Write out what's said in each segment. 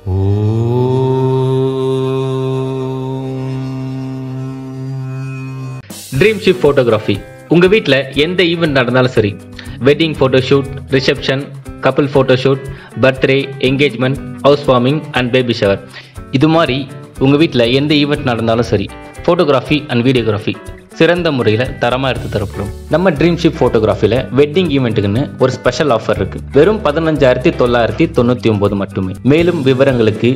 Dream ship photography. உங்கள் வீட்டில் எந்த ஈவெண்ட் நடந்தாலும் சரி, wedding photoshoot, reception, couple photoshoot, birthday, engagement, house warming and baby shower, இது மாதிரி உங்கள் வீட்டில் எந்த ஈவெண்ட் நடந்தாலும் சரி, ஃபோட்டோகிராஃபி அண்ட் வீடியோகிராஃபி சிறந்த முறையில் தரமாக எடுத்து தரப்படும். நம்ம ட்ரீம் ஷிப் ஃபோட்டோகிராஃபியில் வெட்டிங் ஈவெண்ட்டுக்குன்னு ஒரு ஸ்பெஷல் ஆஃபர் இருக்குது. வெறும் 15,999 மட்டுமே. மேலும் விவரங்களுக்கு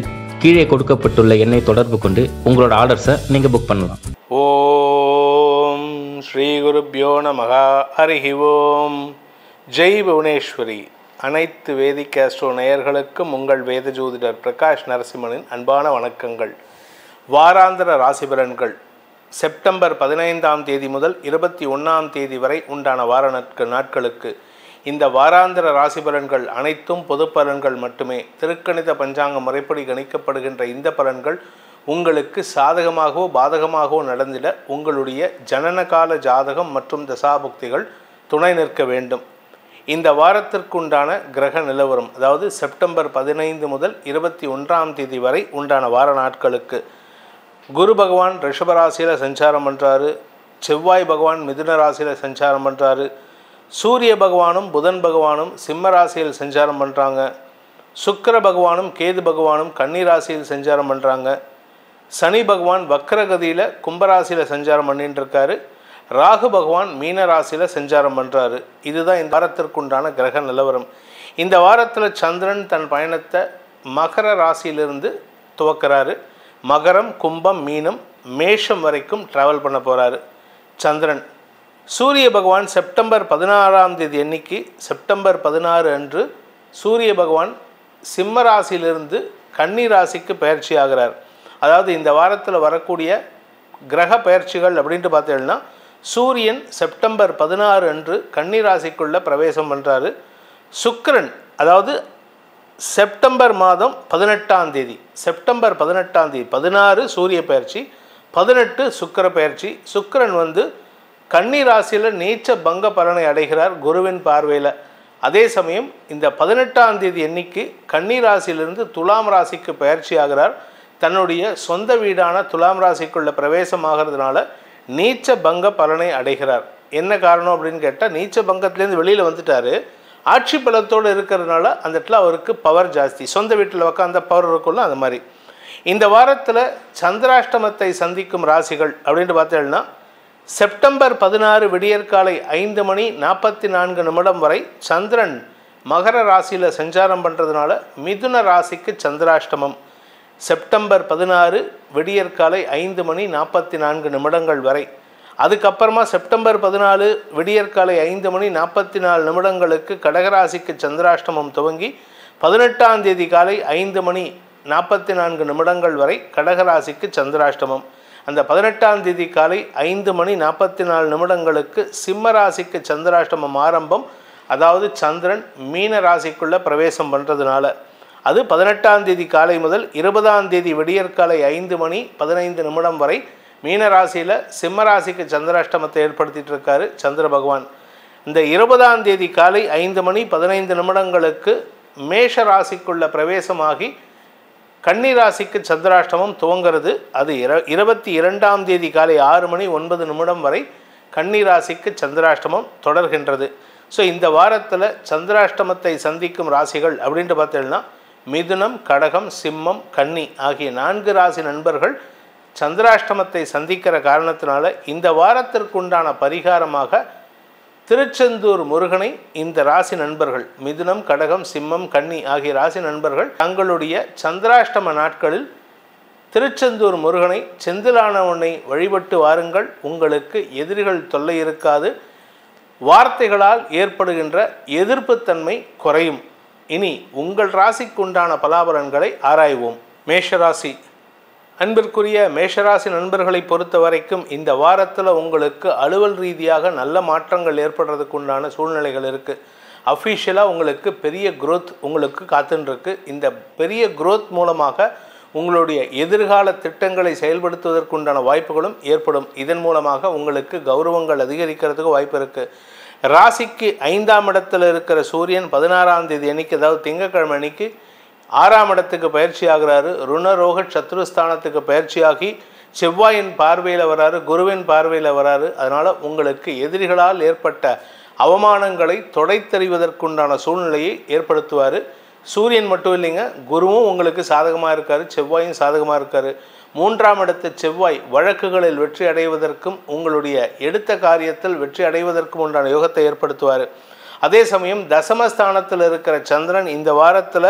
கீழே கொடுக்கப்பட்டுள்ள எண்ணை தொடர்பு கொண்டு உங்களோட ஆர்டர்ஸை நீங்கள் புக் பண்ணலாம். ஓம் ஸ்ரீ குருப்யோ நமஹ. ஹரிஹி ஓம். ஜெய் புவனேஸ்வரி. அனைத்து வேதிக் ஆஸ்ட்ரோ நேயர்களுக்கும் உங்கள் வேத ஜோதிடர் பிரகாஷ் நரசிம்மனின் அன்பான வணக்கங்கள். வாராந்திர ராசிபலன்கள் செப்டம்பர் 15ஆம் தேதி முதல் 21ஆம் தேதி வரை உண்டான வார நாட்களுக்கு இந்த வாராந்திர ராசிபலன்கள் அனைத்தும் பொது பலன்கள் மட்டுமே. திருக்கணித பஞ்சாங்க முறைப்படி கணிக்கப்படுகின்ற இந்த பலன்கள் உங்களுக்கு சாதகமாகவோ பாதகமாகவோ நடந்திட உங்களுடைய ஜனனகால ஜாதகம் மற்றும் தசாபுக்திகள் துணை நிற்க வேண்டும். இந்த வாரத்திற்குண்டான கிரக நிலவரம், அதாவது செப்டம்பர் 15 முதல் 21ஆம் தேதி வரை உண்டான வார நாட்களுக்கு குரு பகவான் ரிஷபராசியில் சஞ்சாரம் பண்ணுறாரு. செவ்வாய் பகவான் மிதுன ராசியில் சஞ்சாரம் பண்ணுறாரு. சூரிய பகவானும் புதன் பகவானும் சிம்ம ராசியில் சஞ்சாரம் பண்ணுறாங்க. சுக்கிர பகவானும் கேது பகவானும் கன்னி ராசியில் சஞ்சாரம் பண்ணுறாங்க. சனி பகவான் வக்ரகதியில் கும்பராசியில் சஞ்சாரம் பண்ணிட்டு இருக்காரு. ராகு பகவான் மீன ராசியில் சஞ்சாரம் பண்ணுறாரு. இதுதான் இந்த வாரத்திற்குண்டான கிரக நிலவரம். இந்த வாரத்தில் சந்திரன் தன் பயணத்தை மகர ராசியிலிருந்து துவக்கிறாரு. மகரம், கும்பம், மீனம், மேஷம் வரைக்கும் ட்ராவல் பண்ண போகிறாரு சந்திரன். சூரிய பகவான் செப்டம்பர் 16ஆம் தேதி அன்னைக்கு, செப்டம்பர் 16 அன்று சூரிய பகவான் சிம்ம ராசியிலிருந்து கன்னி ராசிக்கு பயிற்சி ஆகிறார். அதாவது இந்த வாரத்தில் வரக்கூடிய கிரக பயிற்சிகள் அப்படின்ட்டு பார்த்தீங்கன்னா, சூரியன் செப்டம்பர் 16 அன்று கன்னி ராசிக்குள்ளே பிரவேசம் பண்ணுறாரு. சுக்கிரன், அதாவது செப்டம்பர் மாதம் 18ஆம் தேதி, செப்டம்பர் 18ஆம் தேதி 16 சூரிய பயிற்சி, 18 சுக்கிர பயிற்சி. சுக்கிரன் கன்னி ராசியில் நீச்ச பங்க பலனை அடைகிறார் குருவின் பார்வையில். அதே சமயம் இந்த 18ஆம் தேதி அன்னைக்கு கன்னி ராசியிலிருந்து துலாம் ராசிக்கு பயிற்சி ஆகிறார். தன்னுடைய சொந்த வீடான துலாம் ராசிக்குள்ள பிரவேசம் ஆகிறதுனால நீச்ச பங்க பலனை அடைகிறார். என்ன காரணம் அப்படின்னு கேட்டால், நீச்ச பங்கத்திலேருந்து வெளியில் வந்துட்டார். ஆட்சி பலத்தோடு இருக்கிறதுனால அந்த இடத்துல அவருக்கு பவர் ஜாஸ்தி. சொந்த வீட்டில் உட்காந்த பவர் இருக்குள்ள அந்த மாதிரி. இந்த வாரத்தில் சந்திராஷ்டமத்தை சந்திக்கும் ராசிகள் அப்படின்ட்டு பார்த்தீங்கன்னா, செப்டம்பர் 16 விடியற்காலை 5:44 வரை சந்திரன் மகர ராசியில் சஞ்சாரம் பண்ணுறதுனால மிதுன ராசிக்கு சந்திராஷ்டமம். செப்டம்பர் 16 விடியற்காலை 5:44 வரை. அதுக்கப்புறமா செப்டம்பர் 14 விடியற்காலை 5:44 கடகராசிக்கு சந்திராஷ்டமம் துவங்கி 18ஆம் தேதி காலை 5:44 வரை கடகராசிக்கு சந்திராஷ்டமம். அந்த 18ஆம் தேதி காலை 5:44 சிம்ம ராசிக்கு சந்திராஷ்டமம் ஆரம்பம். அதாவது சந்திரன் மீன ராசிக்குள்ளே பிரவேசம் பண்ணுறதுனால அது 18ஆம் தேதி காலை முதல் 20ஆம் தேதி விடியற்காலை 5:15 வரை மீன ராசியில் சிம்ம ராசிக்கு சந்திராஷ்டமத்தை ஏற்படுத்திட்டு இருக்காரு சந்திர பகவான். இந்த 20ஆம் தேதி காலை 5:15 மேஷ ராசிக்குள்ள பிரவேசமாகி கன்னி ராசிக்கு சந்திராஷ்டமம் துவங்கிறது. அது 22ஆம் தேதி காலை 6:09 வரை கன்னி ராசிக்கு சந்திராஷ்டமம் தொடர்கின்றது. ஸோ இந்த வாரத்தில் சந்திராஷ்டமத்தை சந்திக்கும் ராசிகள் அப்படின்ட்டு பார்த்தீங்கன்னா, மிதுனம், கடகம், சிம்மம், கன்னி ஆகிய 4 ராசி நண்பர்கள் சந்திராஷ்டமத்தை சந்திக்கிற காரணத்தினால இந்த வாரத்திற்குண்டான பரிகாரமாக திருச்செந்தூர் முருகனை இந்த ராசி நண்பர்கள், மிதுனம், கடகம், சிம்மம், கன்னி ஆகிய ராசி நண்பர்கள் தங்களுடைய சந்திராஷ்டம நாட்களில் திருச்செந்தூர் முருகனை, செந்திலானவனை வழிபட்டு வாருங்கள். உங்களுக்கு எதிரிகள் தொல்லை இருக்காது. வார்த்தைகளால் ஏற்படுகின்ற எதிர்ப்புத்தன்மை குறையும். இனி உங்கள் ராசிக்குண்டான பலாபலன்களை ஆராய்வோம். மேஷராசி. அன்பிற்குரிய மேஷராசி நண்பர்களை பொறுத்த வரைக்கும் இந்த வாரத்தில் உங்களுக்கு அலுவல் ரீதியாக நல்ல மாற்றங்கள் ஏற்படுறதுக்கு உண்டான சூழ்நிலைகள் இருக்குது. அஃபிஷியலாக உங்களுக்கு பெரிய growth உங்களுக்கு காத்துருக்கு. இந்த பெரிய growth மூலமாக உங்களுடைய எதிர்கால திட்டங்களை செயல்படுத்துவதற்குண்டான வாய்ப்புகளும் ஏற்படும். இதன் மூலமாக உங்களுக்கு கௌரவங்கள் அதிகரிக்கிறதுக்கு வாய்ப்பு இருக்குது. ராசிக்கு 5ஆம் இடத்தில் இருக்கிற சூரியன் 16ஆம் தேதி அன்னைக்கு, அதாவது திங்கட்கிழமை அன்னைக்கு 6ஆம் இடத்துக்கு பயிற்சி ஆகிறாரு. ருணரோக சத்ருஸ்தானத்துக்கு பயிற்சியாகி செவ்வாயின் பார்வையில் வராரு, குருவின் பார்வையில் வராரு. அதனால் உங்களுக்கு எதிரிகளால் ஏற்பட்ட அவமானங்களை தொடைத்தறிவதற்குண்டான சூழ்நிலையை ஏற்படுத்துவார். சூரியன் மட்டும் இல்லைங்க, குருவும் உங்களுக்கு சாதகமாக இருக்கார், செவ்வாயும் சாதகமாக இருக்கார். 3ஆம் இடத்து செவ்வாய் வழக்குகளில் வெற்றி அடைவதற்கும் உங்களுடைய எடுத்த காரியத்தில் வெற்றி அடைவதற்கும் உண்டான யோகத்தை ஏற்படுத்துவார். அதே சமயம் தசமஸ்தானத்தில் இருக்கிற சந்திரன் இந்த வாரத்தில்,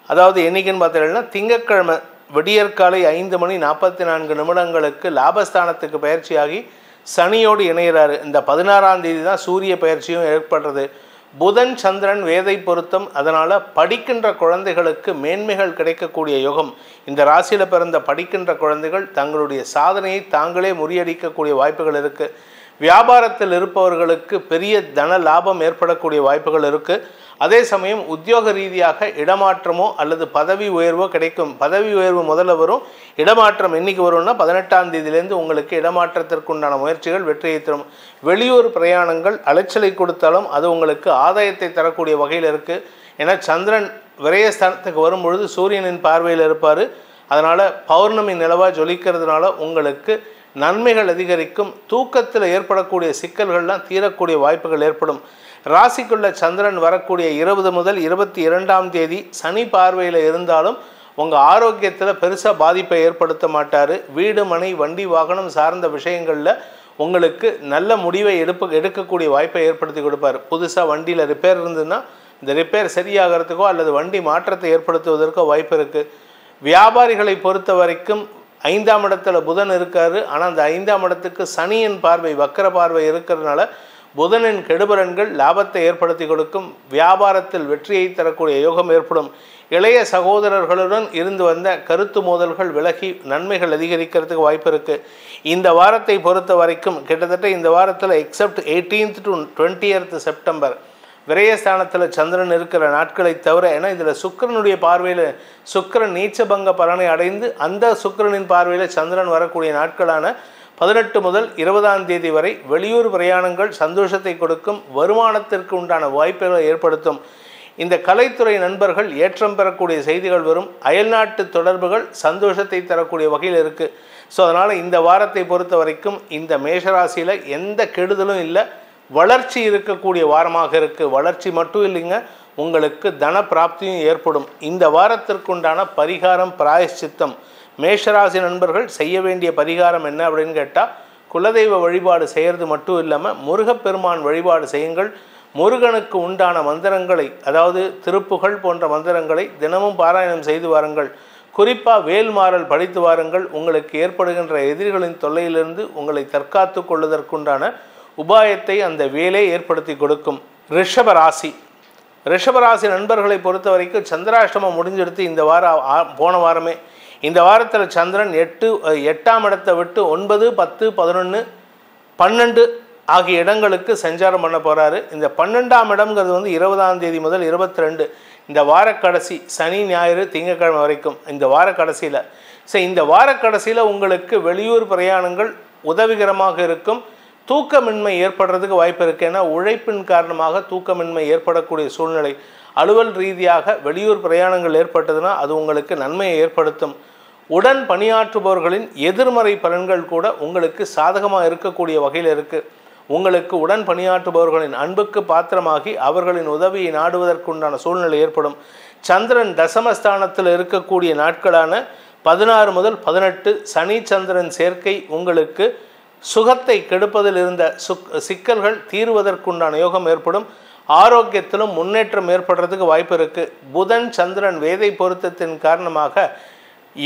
அதாவது என்றைக்குன்னு பார்த்தீங்கன்னா திங்கட்கிழமை விடியற்காலை 5:44 லாபஸ்தானத்துக்கு பயிற்சியாகி சனியோடு இணைகிறாரு. இந்த 16ஆம் தேதி தான் சூரிய பயிற்சியும் ஏற்படுறது. புதன் சந்திரன் வேதை பொருத்தம். அதனால் படிக்கின்ற குழந்தைகளுக்கு மேன்மைகள் கிடைக்கக்கூடிய யோகம். இந்த ராசியில் பிறந்த படிக்கின்ற குழந்தைகள் தங்களுடைய சாதனையை தாங்களே முறியடிக்கக்கூடிய வாய்ப்புகள் இருக்குது. வியாபாரத்தில் இருப்பவர்களுக்கு பெரிய தன லாபம் ஏற்படக்கூடிய வாய்ப்புகள் இருக்குது. அதே சமயம் உத்தியோக ரீதியாக இடமாற்றமோ அல்லது பதவி உயர்வோ கிடைக்கும். பதவி உயர்வு முதல்ல வரும், இடமாற்றம் என்றைக்கு வரும்னா 18ஆம் தேதியிலேருந்து உங்களுக்கு இடமாற்றத்திற்குண்டான முயற்சிகள் வெற்றியை தரும். வெளியூர் பிரயாணங்கள் அலைச்சலை கொடுத்தாலும் அது உங்களுக்கு ஆதாயத்தை தரக்கூடிய வகையில் இருக்குது. ஏன்னா சந்திரன் விரயஸ்தானத்துக்கு வரும்பொழுது சூரியனின் பார்வையில் இருப்பார். அதனால் பௌர்ணமி நிலவாக ஜொலிக்கிறதுனால உங்களுக்கு நன்மைகள் அதிகரிக்கும். தூக்கத்தில் ஏற்படக்கூடிய சிக்கல்கள்லாம் தீரக்கூடிய வாய்ப்புகள் ஏற்படும். ராசிக்குள்ள சந்திரன் வரக்கூடிய 20 முதல் 22ஆம் தேதி சனி பார்வையில் இருந்தாலும் உங்கள் ஆரோக்கியத்தில் பெருசாக பாதிப்பை ஏற்படுத்த மாட்டார். வீடு மனை வண்டி வாகனம் சார்ந்த விஷயங்களில் உங்களுக்கு நல்ல முடிவை எடுக்கக்கூடிய வாய்ப்பை ஏற்படுத்தி கொடுப்பார். புதுசாக வண்டியில் ரிப்பேர் இருந்ததுன்னா இந்த ரிப்பேர் சரியாகிறதுக்கோ அல்லது வண்டி மாற்றத்தை ஏற்படுத்துவதற்கோ வாய்ப்பு இருக்குது. வியாபாரிகளை பொறுத்த வரைக்கும் 5ஆம் இடத்துல புதன் இருக்கார். ஆனால் அந்த 5ஆம் இடத்துக்கு சனியின் பார்வை வக்கர பார்வை இருக்கிறதுனால புதனின் கெடுபலன்கள் லாபத்தை ஏற்படுத்தி கொடுக்கும். வியாபாரத்தில் வெற்றியை தரக்கூடிய யோகம் ஏற்படும். இளைய சகோதரர்களுடன் இருந்து வந்த கருத்து மோதல்கள் விலகி நன்மைகள் அதிகரிக்கிறதுக்கு வாய்ப்பு இருக்குது. இந்த வாரத்தை பொறுத்த வரைக்கும் கிட்டத்தட்ட இந்த வாரத்தில் accept 18th to 20th September விரயஸ்தானத்தில் சந்திரன் இருக்கிற நாட்களை தவிர, ஏன்னா இதில் சுக்கிரனுடைய பார்வையில் சுக்கிரன் நீச்சபங்க பலனை அடைந்து அந்த சுக்கிரனின் பார்வையில் சந்திரன் வரக்கூடிய நாட்களான 18 முதல் 20ஆம் தேதி வரை வெளியூர் பிரயாணங்கள் சந்தோஷத்தை கொடுக்கும். வருமானத்திற்கு உண்டான வாய்ப்புகளை ஏற்படுத்தும். இந்த கலைத்துறை நண்பர்கள் ஏற்றம் பெறக்கூடிய செய்திகள் வரும். அயல்நாட்டு தொடர்புகள் சந்தோஷத்தை தரக்கூடிய வகையில் இருக்குது. ஸோ அதனால் இந்த வாரத்தை பொறுத்த வரைக்கும் இந்த மேஷராசியில் எந்த கெடுதலும் இல்லை, வளர்ச்சி இருக்கக்கூடிய வாரமாக இருக்குது. வளர்ச்சி மட்டும் இல்லைங்க, உங்களுக்கு தன பிராப்தியும் ஏற்படும். இந்த வாரத்திற்குண்டான பரிகாரம் பிராயஷ்சித்தம். மேஷராசி நண்பர்கள் செய்ய வேண்டிய பரிகாரம் என்ன அப்படின்னு கேட்டால், குலதெய்வ வழிபாடு செய்கிறது மட்டும் இல்லாமல் முருகப்பெருமான் வழிபாடு செய்யுங்கள். முருகனுக்கு உண்டான மந்திரங்களை, அதாவது திருப்புகழ் போன்ற மந்திரங்களை தினமும் பாராயணம் செய்து வாருங்கள். குறிப்பாக வேல்மாறல் படித்து வாருங்கள். உங்களுக்கு ஏற்படுகின்ற எதிரிகளின் தொல்லையிலிருந்து உங்களை தற்காத்து கொள்வதற்குண்டான உபாயத்தை அந்த வேலை ஏற்படுத்தி கொடுக்கும். ரிஷபராசி நண்பர்களை பொறுத்த வரைக்கும் சந்திராஷ்டமம் முடிஞ்செடுத்து இந்த வாரம் போன வாரமே இந்த வாரத்தில் சந்திரன் 8ஆம் இடத்தை விட்டு 9, 10, 11, 12 ஆகிய இடங்களுக்கு சஞ்சாரம் பண்ண போகிறாரு. இந்த 12ஆம் இடம்ங்கிறது 20ஆம் தேதி முதல் 22 இந்த வார கடைசி சனி ஞாயிறு திங்கட்கிழமை வரைக்கும் இந்த வார கடைசியில். இந்த வார கடைசியில் உங்களுக்கு வெளியூர் பிரயாணங்கள் உதவிகரமாக இருக்கும். தூக்கமின்மை ஏற்படுறதுக்கு வாய்ப்பு இருக்குது. ஏன்னா உழைப்பின் காரணமாக தூக்கமின்மை ஏற்படக்கூடிய சூழ்நிலை. அலுவல் ரீதியாக வெளியூர் பிரயாணங்கள் ஏற்பட்டதுன்னா அது உங்களுக்கு நன்மையை ஏற்படுத்தும். உடன் பணியாற்றுபவர்களின் எதிர்மறை பலன்கள் கூட உங்களுக்கு சாதகமாக இருக்கக்கூடிய வகையில் இருக்குது. உங்களுக்கு உடன் பணியாற்றுபவர்களின் அன்புக்கு பாத்திரமாகி அவர்களின் உதவியை நாடுவதற்குண்டான சூழ்நிலை ஏற்படும். சந்திரன் தசமஸ்தானத்தில் இருக்கக்கூடிய நாட்களான 16 முதல் 18 சனி சந்திரன் சேர்க்கை உங்களுக்கு சுகத்தை கெடுப்பதில் இருந்த சிக்கல்கள் தீர்வதற்குண்டான யோகம் ஏற்படும். ஆரோக்கியத்திலும் முன்னேற்றம் ஏற்படுறதுக்கு வாய்ப்பு இருக்குது. புதன் சந்திரன் வேதை பொருத்தத்தின் காரணமாக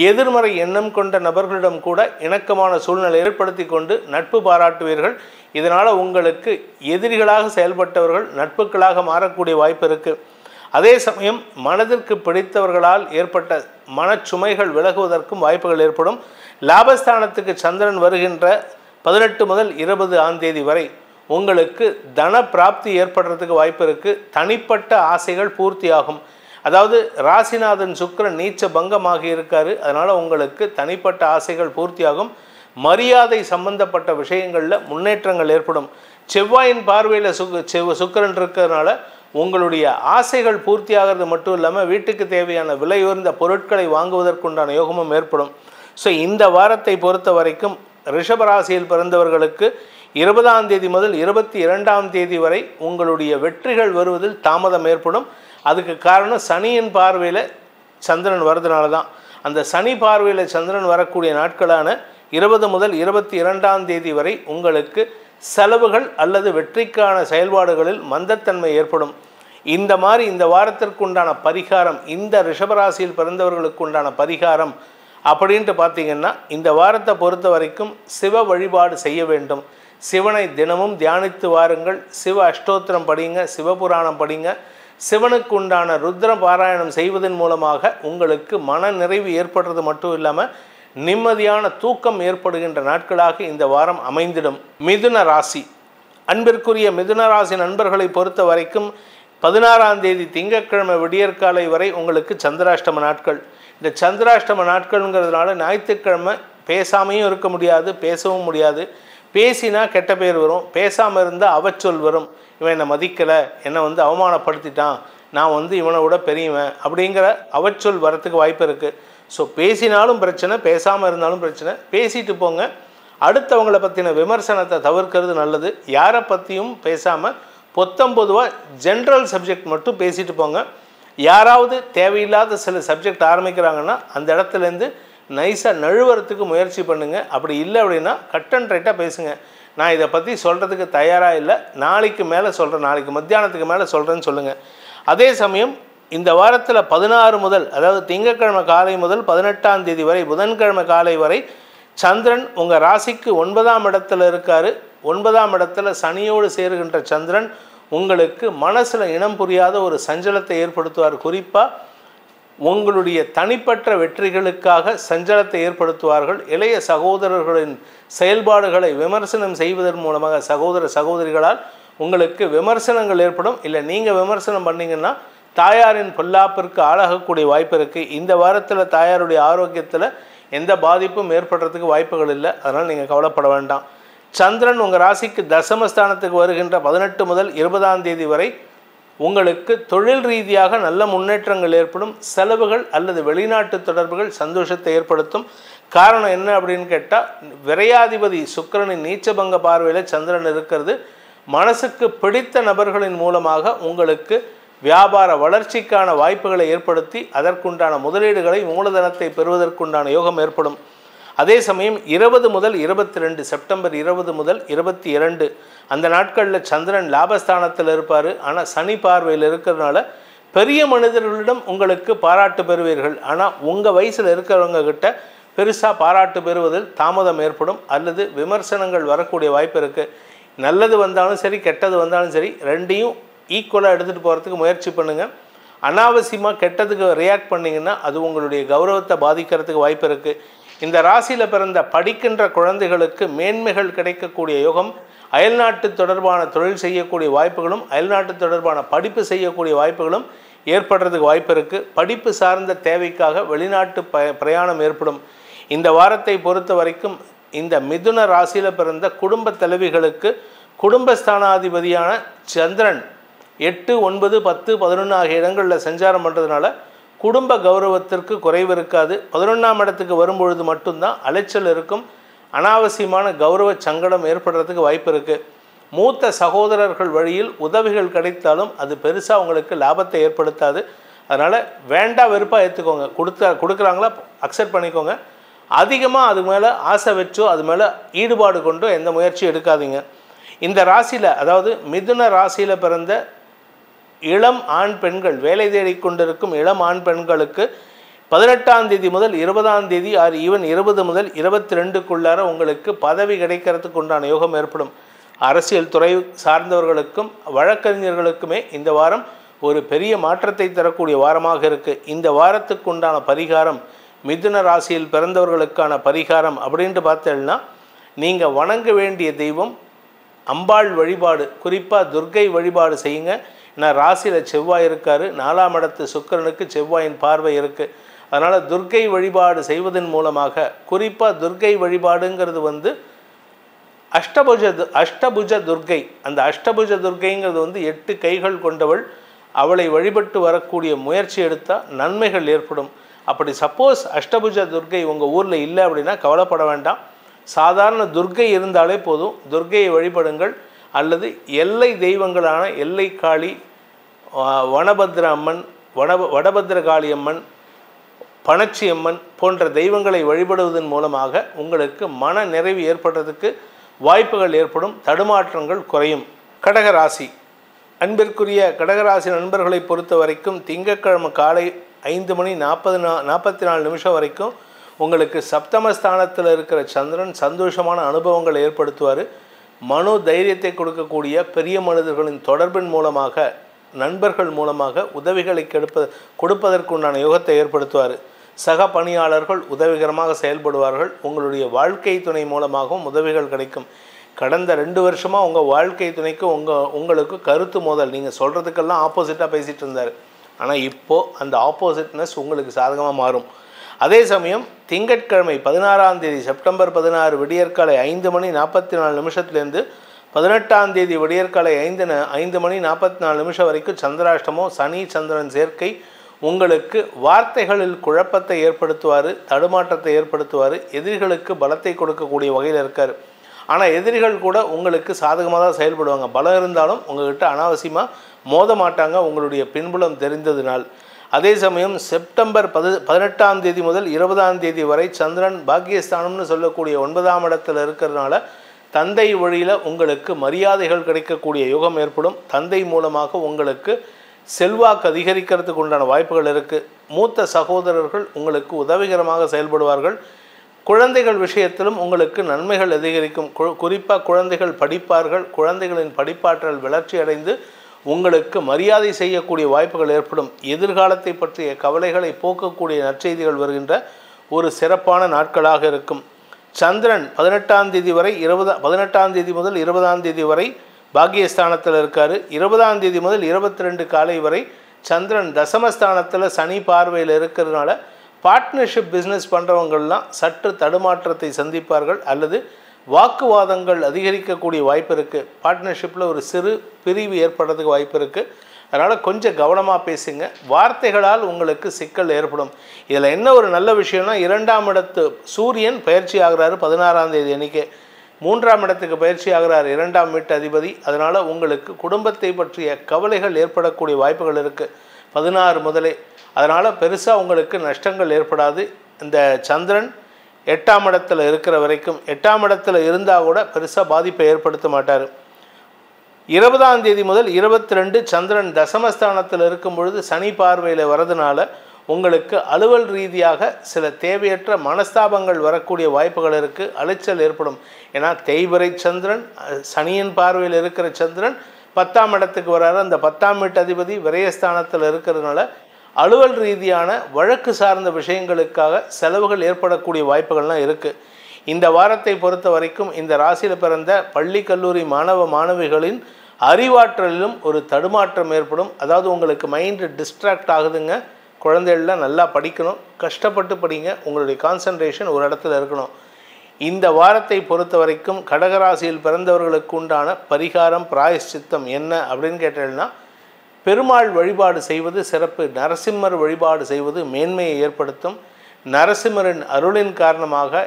எதிர்மறை எண்ணம் கொண்ட நபர்களிடம் கூட இணக்கமான சூழ்நிலை ஏற்படுத்தி கொண்டு நட்பு பாராட்டுவீர்கள். இதனால் உங்களுக்கு எதிரிகளாக செயல்பட்டவர்கள் நட்புகளாக மாறக்கூடிய வாய்ப்பு இருக்குது. அதே சமயம் மனதிற்கு பிடித்தவர்களால் ஏற்பட்ட மனச்சுமைகள் விலகுவதற்கும் வாய்ப்புகள் ஏற்படும். லாபஸ்தானத்துக்கு சந்திரன் வருகின்ற 18 முதல் 20ஆம் தேதி வரை உங்களுக்கு தன பிராப்தி ஏற்படுறதுக்கு வாய்ப்பு இருக்குது. தனிப்பட்ட ஆசைகள் பூர்த்தியாகும். அதாவது ராசிநாதன் சுக்கிரன் நீச்ச பங்கமாகி இருக்காரு. அதனால் உங்களுக்கு தனிப்பட்ட ஆசைகள் பூர்த்தியாகும். மரியாதை சம்பந்தப்பட்ட விஷயங்களில் முன்னேற்றங்கள் ஏற்படும். செவ்வாயின் பார்வையில் சுக்கிரன் இருக்கிறதுனால உங்களுடைய ஆசைகள் பூர்த்தியாகிறது மட்டும் இல்லாமல் வீட்டுக்கு தேவையான விலையுயர்ந்த பொருட்களை வாங்குவதற்குண்டான யோகமும் ஏற்படும். ஸோ இந்த வாரத்தை பொறுத்த வரைக்கும் ரிஷபராசியில் பிறந்தவர்களுக்கு 20ஆம் தேதி முதல் 22ஆம் தேதி வரை உங்களுடைய வெற்றிகள் வருவதில் தாமதம் ஏற்படும். அதுக்கு காரணம் சனியின் பார்வையில் சந்திரன் வரதுனால தான். அந்த சனி பார்வையில் சந்திரன் வரக்கூடிய நாட்களான 20 முதல் 22ஆம் தேதி வரை உங்களுக்கு செலவுகள் அல்லது வெற்றிக்கான செயல்பாடுகளில் மந்தத்தன்மை ஏற்படும். இந்த வாரத்திற்குண்டான பரிகாரம், இந்த ரிஷபராசியில் பிறந்தவர்களுக்கு உண்டான பரிகாரம் அப்படின்ட்டு பார்த்தீங்கன்னா, இந்த வாரத்தை பொறுத்த வரைக்கும் சிவ வழிபாடு செய்ய வேண்டும். சிவனை தினமும் தியானித்து வாருங்கள். சிவ அஷ்டோத்திரம் படிங்க, சிவபுராணம் படிங்க. சிவனுக்கு உண்டான ருத்ர பாராயணம் செய்வதன் மூலமாக உங்களுக்கு மன நிறைவு ஏற்படுறது மட்டும் இல்லாமல் நிம்மதியான தூக்கம் ஏற்படுகின்ற நாட்களாக இந்த வாரம் அமைந்திடும். மிதுன ராசி, அன்பிற்குரிய மிதுன ராசி நண்பர்களை பொறுத்த வரைக்கும் 16ஆம் தேதி திங்கட்கிழமை விடியற்காலை வரை உங்களுக்கு சந்திராஷ்டம நாட்கள். இந்த சந்திராஷ்டம நாட்கள்ங்கிறதுனால ஞாயிற்றுக்கிழமை பேசாமையும் இருக்க முடியாது, பேசவும் முடியாது. பேசினா கெட்ட பேர் வரும், பேசாமல் இருந்தால் அவச்சொல் வரும். இவன் என்னை மதிக்கலை, என்னை அவமானப்படுத்திட்டான், நான் இவனை விட பெரியவன் அப்படிங்கிற அவச்சொல் வரத்துக்கு வாய்ப்பு இருக்குது. ஸோ பேசினாலும் பிரச்சனை, பேசாமல் இருந்தாலும் பிரச்சனை. பேசிட்டு போங்க. அடுத்தவங்களை பற்றின விமர்சனத்தை தவிர்க்கிறது நல்லது. யாரை பற்றியும் பேசாமல் பொதுவாக ஜென்ரல் சப்ஜெக்ட் மட்டும் பேசிட்டு போங்க. யாராவது தேவையில்லாத சில சப்ஜெக்ட் ஆரம்பிக்கிறாங்கன்னா அந்த இடத்துலேருந்து நைஸாக நழுவுறதுக்கு முயற்சி பண்ணுங்கள். அப்படி இல்லை அப்படின்னா கட் அண்ட் ரைட்டாக பேசுங்க. நான் இதை பற்றி சொல்கிறதுக்கு தயாராக இல்லை, நாளைக்கு மேலே சொல்கிறேன், நாளைக்கு மத்தியானத்துக்கு மேலே சொல்கிறேன்னு சொல்லுங்கள். அதே சமயம் இந்த வாரத்தில் 16 முதல், அதாவது திங்கட்கிழமை காலை முதல் 18ஆம் தேதி வரை, புதன்கிழமை காலை வரை சந்திரன் உங்கள் ராசிக்கு 9ஆம் இடத்துல இருக்கார். 9ஆம் இடத்துல சனியோடு சேருகின்ற சந்திரன் உங்களுக்கு மனசில் இனம் புரியாத ஒரு சஞ்சலத்தை ஏற்படுத்துவார். குறிப்பாக உங்களுடைய தனிப்பட்ட வெற்றிகளுக்காக சஞ்சலத்தை ஏற்படுத்துவார்கள். இளைய சகோதரர்களின் செயல்பாடுகளை விமர்சனம் செய்வதன் மூலமாக சகோதரிகளால் உங்களுக்கு விமர்சனங்கள் ஏற்படும். இல்லை நீங்கள் விமர்சனம் பண்ணிங்கன்னா தாயாரின் பொல்லாப்பிற்கு ஆளாகக்கூடிய வாய்ப்பு இருக்குது. இந்த வாரத்தில் தாயாருடைய ஆரோக்கியத்தில் எந்த பாதிப்பும் ஏற்படுறதுக்கு வாய்ப்புகள் இல்லை. அதனால் நீங்கள் கவலைப்பட வேண்டாம். சந்திரன் உங்கள் ராசிக்கு தசமஸ்தானத்துக்கு வருகின்ற 18 முதல் 20ஆம் தேதி வரை உங்களுக்கு தொழில் ரீதியாக நல்ல முன்னேற்றங்கள் ஏற்படும். செலவுகள் அல்லது வெளிநாட்டு தொடர்புகள் சந்தோஷத்தை ஏற்படுத்தும். காரணம் என்ன அப்படின்னு கேட்டால், விரையாதிபதி சுக்கிரனின் நீச்சபங்க பார்வையில் சந்திரன் இருக்கிறது. மனசுக்கு பிடித்த நபர்களின் மூலமாக உங்களுக்கு வியாபார வளர்ச்சிக்கான வாய்ப்புகளை ஏற்படுத்தி அதற்குண்டான முதலீடுகளை மூலதனத்தை பெறுவதற்குண்டான யோகம் ஏற்படும். அதே சமயம் 20 முதல் 22 செப்டம்பர் 20 முதல் 22 அந்த நாட்களில் சந்திரன் லாபஸ்தானத்தில் இருப்பார். ஆனால் சனி பார்வையில் இருக்கிறதுனால பெரிய மனிதர்களிடம் உங்களுக்கு பாராட்டு பெறுவீர்கள். ஆனால் உங்கள் வயசில் இருக்கிறவங்க கிட்ட பெருசாக பாராட்டு பெறுவதில் தாமதம் ஏற்படும் அல்லது விமர்சனங்கள் வரக்கூடிய வாய்ப்பு இருக்குது. நல்லது வந்தாலும் சரி, கெட்டது வந்தாலும் சரி, ரெண்டையும் ஈக்குவலாக எடுத்துகிட்டு போகிறதுக்கு முயற்சி பண்ணுங்கள். அனாவசியமாக கெட்டதுக்கு ரியாக்ட் பண்ணிங்கன்னா அது உங்களுடைய கௌரவத்தை பாதிக்கிறதுக்கு வாய்ப்பு இருக்குது. இந்த ராசியில் பிறந்த படிக்கின்ற குழந்தைகளுக்கு மேன்மைகள் கிடைக்கக்கூடிய யோகம், அயல்நாட்டு தொடர்பான தொழில் செய்யக்கூடிய வாய்ப்புகளும் அயல்நாட்டு தொடர்பான படிப்பு செய்யக்கூடிய வாய்ப்புகளும் ஏற்படுறதுக்கு வாய்ப்பு இருக்குது. படிப்பு சார்ந்த தேவைக்காக வெளிநாட்டு பிரயாணம் ஏற்படும். இந்த வாரத்தை பொறுத்த வரைக்கும் இந்த மிதுன ராசியில் பிறந்த குடும்ப தலைவிகளுக்கு குடும்பஸ்தானாதிபதியான சந்திரன் 8, 9, 10, 11 ஆகிய இடங்களில் சஞ்சாரம் பண்ணுறதுனால குடும்ப கௌரவத்திற்கு குறைவு இருக்காது. 11ஆம் இடத்துக்கு வரும்பொழுது மட்டும்தான் அலைச்சல் இருக்கும். அனாவசியமான கௌரவ சங்கடம் ஏற்படுறதுக்கு வாய்ப்பு இருக்குது. மூத்த சகோதரர்கள் வழியில் உதவிகள் கிடைத்தாலும் அது பெருசாக உங்களுக்கு லாபத்தை ஏற்படுத்தாது. அதனால் வேண்டாம் வெறுப்பாக ஏற்றுக்கோங்க. கொடுக்குறாங்களா அக்செப்ட் பண்ணிக்கோங்க. அதிகமாக அது மேலே ஆசை வச்சோ அது மேலே ஈடுபாடு கொண்டோ எந்த முயற்சியும் எடுக்காதீங்க. இந்த ராசியில், அதாவது மிதுன ராசியில் பிறந்த இளம் ஆண் பெண்கள், வேலை தேடிக்கொண்டிருக்கும் இளம் ஆண் பெண்களுக்கு 18ஆம் தேதி முதல் 20ஆம் தேதி ஆர் ஈவன் 20 முதல் 22க்குள்ளார உங்களுக்கு பதவி கிடைக்கிறதுக்கு உண்டான யோகம் ஏற்படும். அரசியல் துறை சார்ந்தவர்களுக்கும் வழக்கறிஞர்களுக்குமே இந்த வாரம் ஒரு பெரிய மாற்றத்தை தரக்கூடிய வாரமாக இருக்குது. இந்த வாரத்துக்கு உண்டான பரிகாரம், மிதுன ராசியில் பிறந்தவர்களுக்கான பரிகாரம் அப்படின்ட்டு பார்த்தேன்னா, நீங்கள் வணங்க வேண்டிய தெய்வம் அம்பாள் வழிபாடு, குறிப்பாக துர்க்கை வழிபாடு செய்யுங்க. நான் ராசியில் செவ்வாய் இருக்கார், 4ஆம் இடத்து சுக்கிரனுக்கு செவ்வாயின் பார்வை இருக்குது. அதனால் துர்க்கை வழிபாடு செய்வதன் மூலமாக, குறிப்பாக துர்க்கை வழிபாடுங்கிறது அஷ்டபுஜ துர்க்கை. அந்த அஷ்டபுஜ துர்க்கைங்கிறது 8 கைகள் கொண்டவள், அவளை வழிபட்டு வரக்கூடிய முயற்சி எடுத்தால் நன்மைகள் ஏற்படும். அப்படி சப்போஸ் அஷ்டபுஜ துர்க்கை உங்கள் ஊரில் இல்லை அப்படின்னா கவலைப்பட வேண்டாம். சாதாரண துர்க்கை இருந்தாலே போதும், துர்க்கையை வழிபடுங்கள். அல்லது எல்லை தெய்வங்களான எல்லை காளி, வனபத்ர அம்மன், வடபத்ர காளி அம்மன், பனச்சி அம்மன் போன்ற தெய்வங்களை வழிபடுவதன் மூலமாக உங்களுக்கு மன நிறைவு ஏற்படுறதுக்கு வாய்ப்புகள் ஏற்படும், தடுமாற்றங்கள் குறையும். கடகராசி அன்பிற்குரிய கடகராசி நண்பர்களை பொறுத்த வரைக்கும் திங்கட்கிழமை காலை 5:44 வரைக்கும் உங்களுக்கு சப்தமஸ்தானத்தில் இருக்கிற சந்திரன் சந்தோஷமான அனுபவங்களை ஏற்படுத்துவார். மனோ தைரியத்தை கொடுக்கக்கூடிய பெரிய மனிதர்களின் தொடர்பின் மூலமாக, நண்பர்கள் மூலமாக உதவிகளை கொடுப்பதற்குண்டான யோகத்தை ஏற்படுத்துவார். சக பணியாளர்கள் உதவிகரமாக செயல்படுவார்கள். உங்களுடைய வாழ்க்கை துணை மூலமாகவும் உதவிகள் கிடைக்கும். கடந்த 2 வருஷமாக உங்கள் வாழ்க்கை துணைக்கு உங்களுக்கு கருத்து மோதல், நீங்கள் சொல்கிறதுக்கெல்லாம் ஆப்போசிட்டாக பேசிகிட்டு இருந்தார். ஆனால் இப்போது அந்த ஆப்போசிட்னஸ் உங்களுக்கு சாதகமாக மாறும். அதே சமயம் திங்கட்கிழமை 16ஆம் தேதி செப்டம்பர் 16 விடியற்காலை 5:44 18ஆம் தேதி விடியற்காலை 5:44 வரைக்கும் சந்திராஷ்டமம், சனி சந்திரன் சேர்க்கை உங்களுக்கு வார்த்தைகளில் குழப்பத்தை ஏற்படுத்துவார், தடுமாற்றத்தை ஏற்படுத்துவார். எதிரிகளுக்கு பலத்தை கொடுக்கக்கூடிய வகையில் இருக்கார். ஆனால் எதிரிகள் கூட உங்களுக்கு சாதகமாக தான் செயல்படுவாங்க. பலம் இருந்தாலும் உங்கள்கிட்ட அனாவசியமாக மோத மாட்டாங்க, உங்களுடைய பின்புலம் தெரிந்ததினால். அதே சமயம் செப்டம்பர் 18ஆம் தேதி முதல் 20ஆம் தேதி வரை சந்திரன் பாக்கியஸ்தானம்னு சொல்லக்கூடிய 9ஆம் இடத்தில் இருக்கிறதுனால தந்தை வழியில் உங்களுக்கு மரியாதைகள் கிடைக்கக்கூடிய யோகம் ஏற்படும். தந்தை மூலமாக உங்களுக்கு செல்வாக்கு அதிகரிக்கிறதுக்கு உண்டான வாய்ப்புகள் இருக்குது. மூத்த சகோதரர்கள் உங்களுக்கு உதவிகரமாக செயல்படுவார்கள். குழந்தைகள் விஷயத்திலும் உங்களுக்கு நன்மைகள் அதிகரிக்கும். குறிப்பாக குழந்தைகள் படிப்பார்கள். குழந்தைகளின் படிப்பாற்றல் வளர்ச்சி அடைந்து உங்களுக்கு மரியாதை செய்யக்கூடிய வாய்ப்புகள் ஏற்படும். எதிர்காலத்தை பற்றிய கவலைகளை போக்கக்கூடிய நற்செய்திகள் வருகின்ற ஒரு சிறப்பான நாட்களாக இருக்கும். சந்திரன் 18ஆம் தேதி வரை 18ஆம் தேதி முதல் 20ஆம் தேதி வரை பாக்கியஸ்தானத்தில் இருக்கார். 20ஆம் தேதி முதல் 22 காலை வரை சந்திரன் தசமஸ்தானத்தில் சனி பார்வையில் இருக்கிறதுனால பார்ட்னர்ஷிப் பிஸ்னஸ் பண்ணுறவங்கள்லாம் சற்று தடுமாற்றத்தை சந்திப்பார்கள் அல்லது வாக்குவாதங்கள் அதிகரிக்கக்கூடிய வாய்ப்பு இருக்குது. பார்ட்னர்ஷிப்பில் ஒரு சிறு பிரிவு ஏற்படுறதுக்கு வாய்ப்பு இருக்குது. அதனால் கொஞ்சம் கவனமாக பேசுங்க. வார்த்தைகளால் உங்களுக்கு சிக்கல் ஏற்படும். இதில் என்ன ஒரு நல்ல விஷயம்னா 2ஆம் இடத்து சூரியன் பயிற்சி ஆகிறாரு 16ஆம் தேதி அன்றைக்கி. 3ஆம் இடத்துக்கு பயிற்சி ஆகிறார் 2ஆம் வீட்டு அதிபதி. அதனால் உங்களுக்கு குடும்பத்தை பற்றிய கவலைகள் ஏற்படக்கூடிய வாய்ப்புகள் இருக்குது 16 முதலே. அதனால் பெருசாக உங்களுக்கு நஷ்டங்கள் ஏற்படாது. இந்த சந்திரன் 8ஆம் இடத்துல இருக்கிற வரைக்கும், 8ஆம் இடத்துல இருந்தால் கூட பெருசாக பாதிப்பை ஏற்படுத்த மாட்டார். 20ஆம் தேதி முதல் 22 சந்திரன் தசமஸ்தானத்தில் இருக்கும் பொழுது சனி பார்வையில் வரதுனால உங்களுக்கு அலுவல் ரீதியாக சில தேவையற்ற மனஸ்தாபங்கள் வரக்கூடிய வாய்ப்புகள் இருக்குது. அலைச்சல் ஏற்படும். ஏன்னா தேய்பிறை சந்திரன், சனியின் பார்வையில் இருக்கிற சந்திரன் 10ஆம் இடத்துக்கு வராரு. அந்த 10ஆம் வீட்டு அதிபதி விரயஸ்தானத்தில் இருக்கிறதுனால அலுவல் ரீதியான வழக்கு சார்ந்த விஷயங்களுக்காக செலவுகள் ஏற்படக்கூடிய வாய்ப்புகள்லாம் இருக்குது. இந்த வாரத்தை பொறுத்த வரைக்கும் இந்த ராசியில் பிறந்த பள்ளி கல்லூரி மாணவ மாணவிகளின் அறிவாற்றலிலும் ஒரு தடுமாற்றம் ஏற்படும். அதாவது உங்களுக்கு மைண்டு டிஸ்ட்ராக்ட் ஆகுதுங்க. குழந்தைகள்லாம் நல்லா படிக்கணும், கஷ்டப்பட்டு படிங்க. உங்களுடைய கான்சன்ட்ரேஷன் ஒரு இடத்துல இருக்கணும். இந்த வாரத்தை பொறுத்த வரைக்கும் கடகராசியில் பிறந்தவர்களுக்கு உண்டான பரிகாரம் பிராயஷ்சித்தம் என்ன அப்படின்னு கேட்டீங்கன்னா, பெருமாள் வழிபாடு செய்வது சிறப்பு. நரசிம்மர் வழிபாடு செய்வது மேன்மையை ஏற்படுத்தும். நரசிம்மரின் அருளின் காரணமாக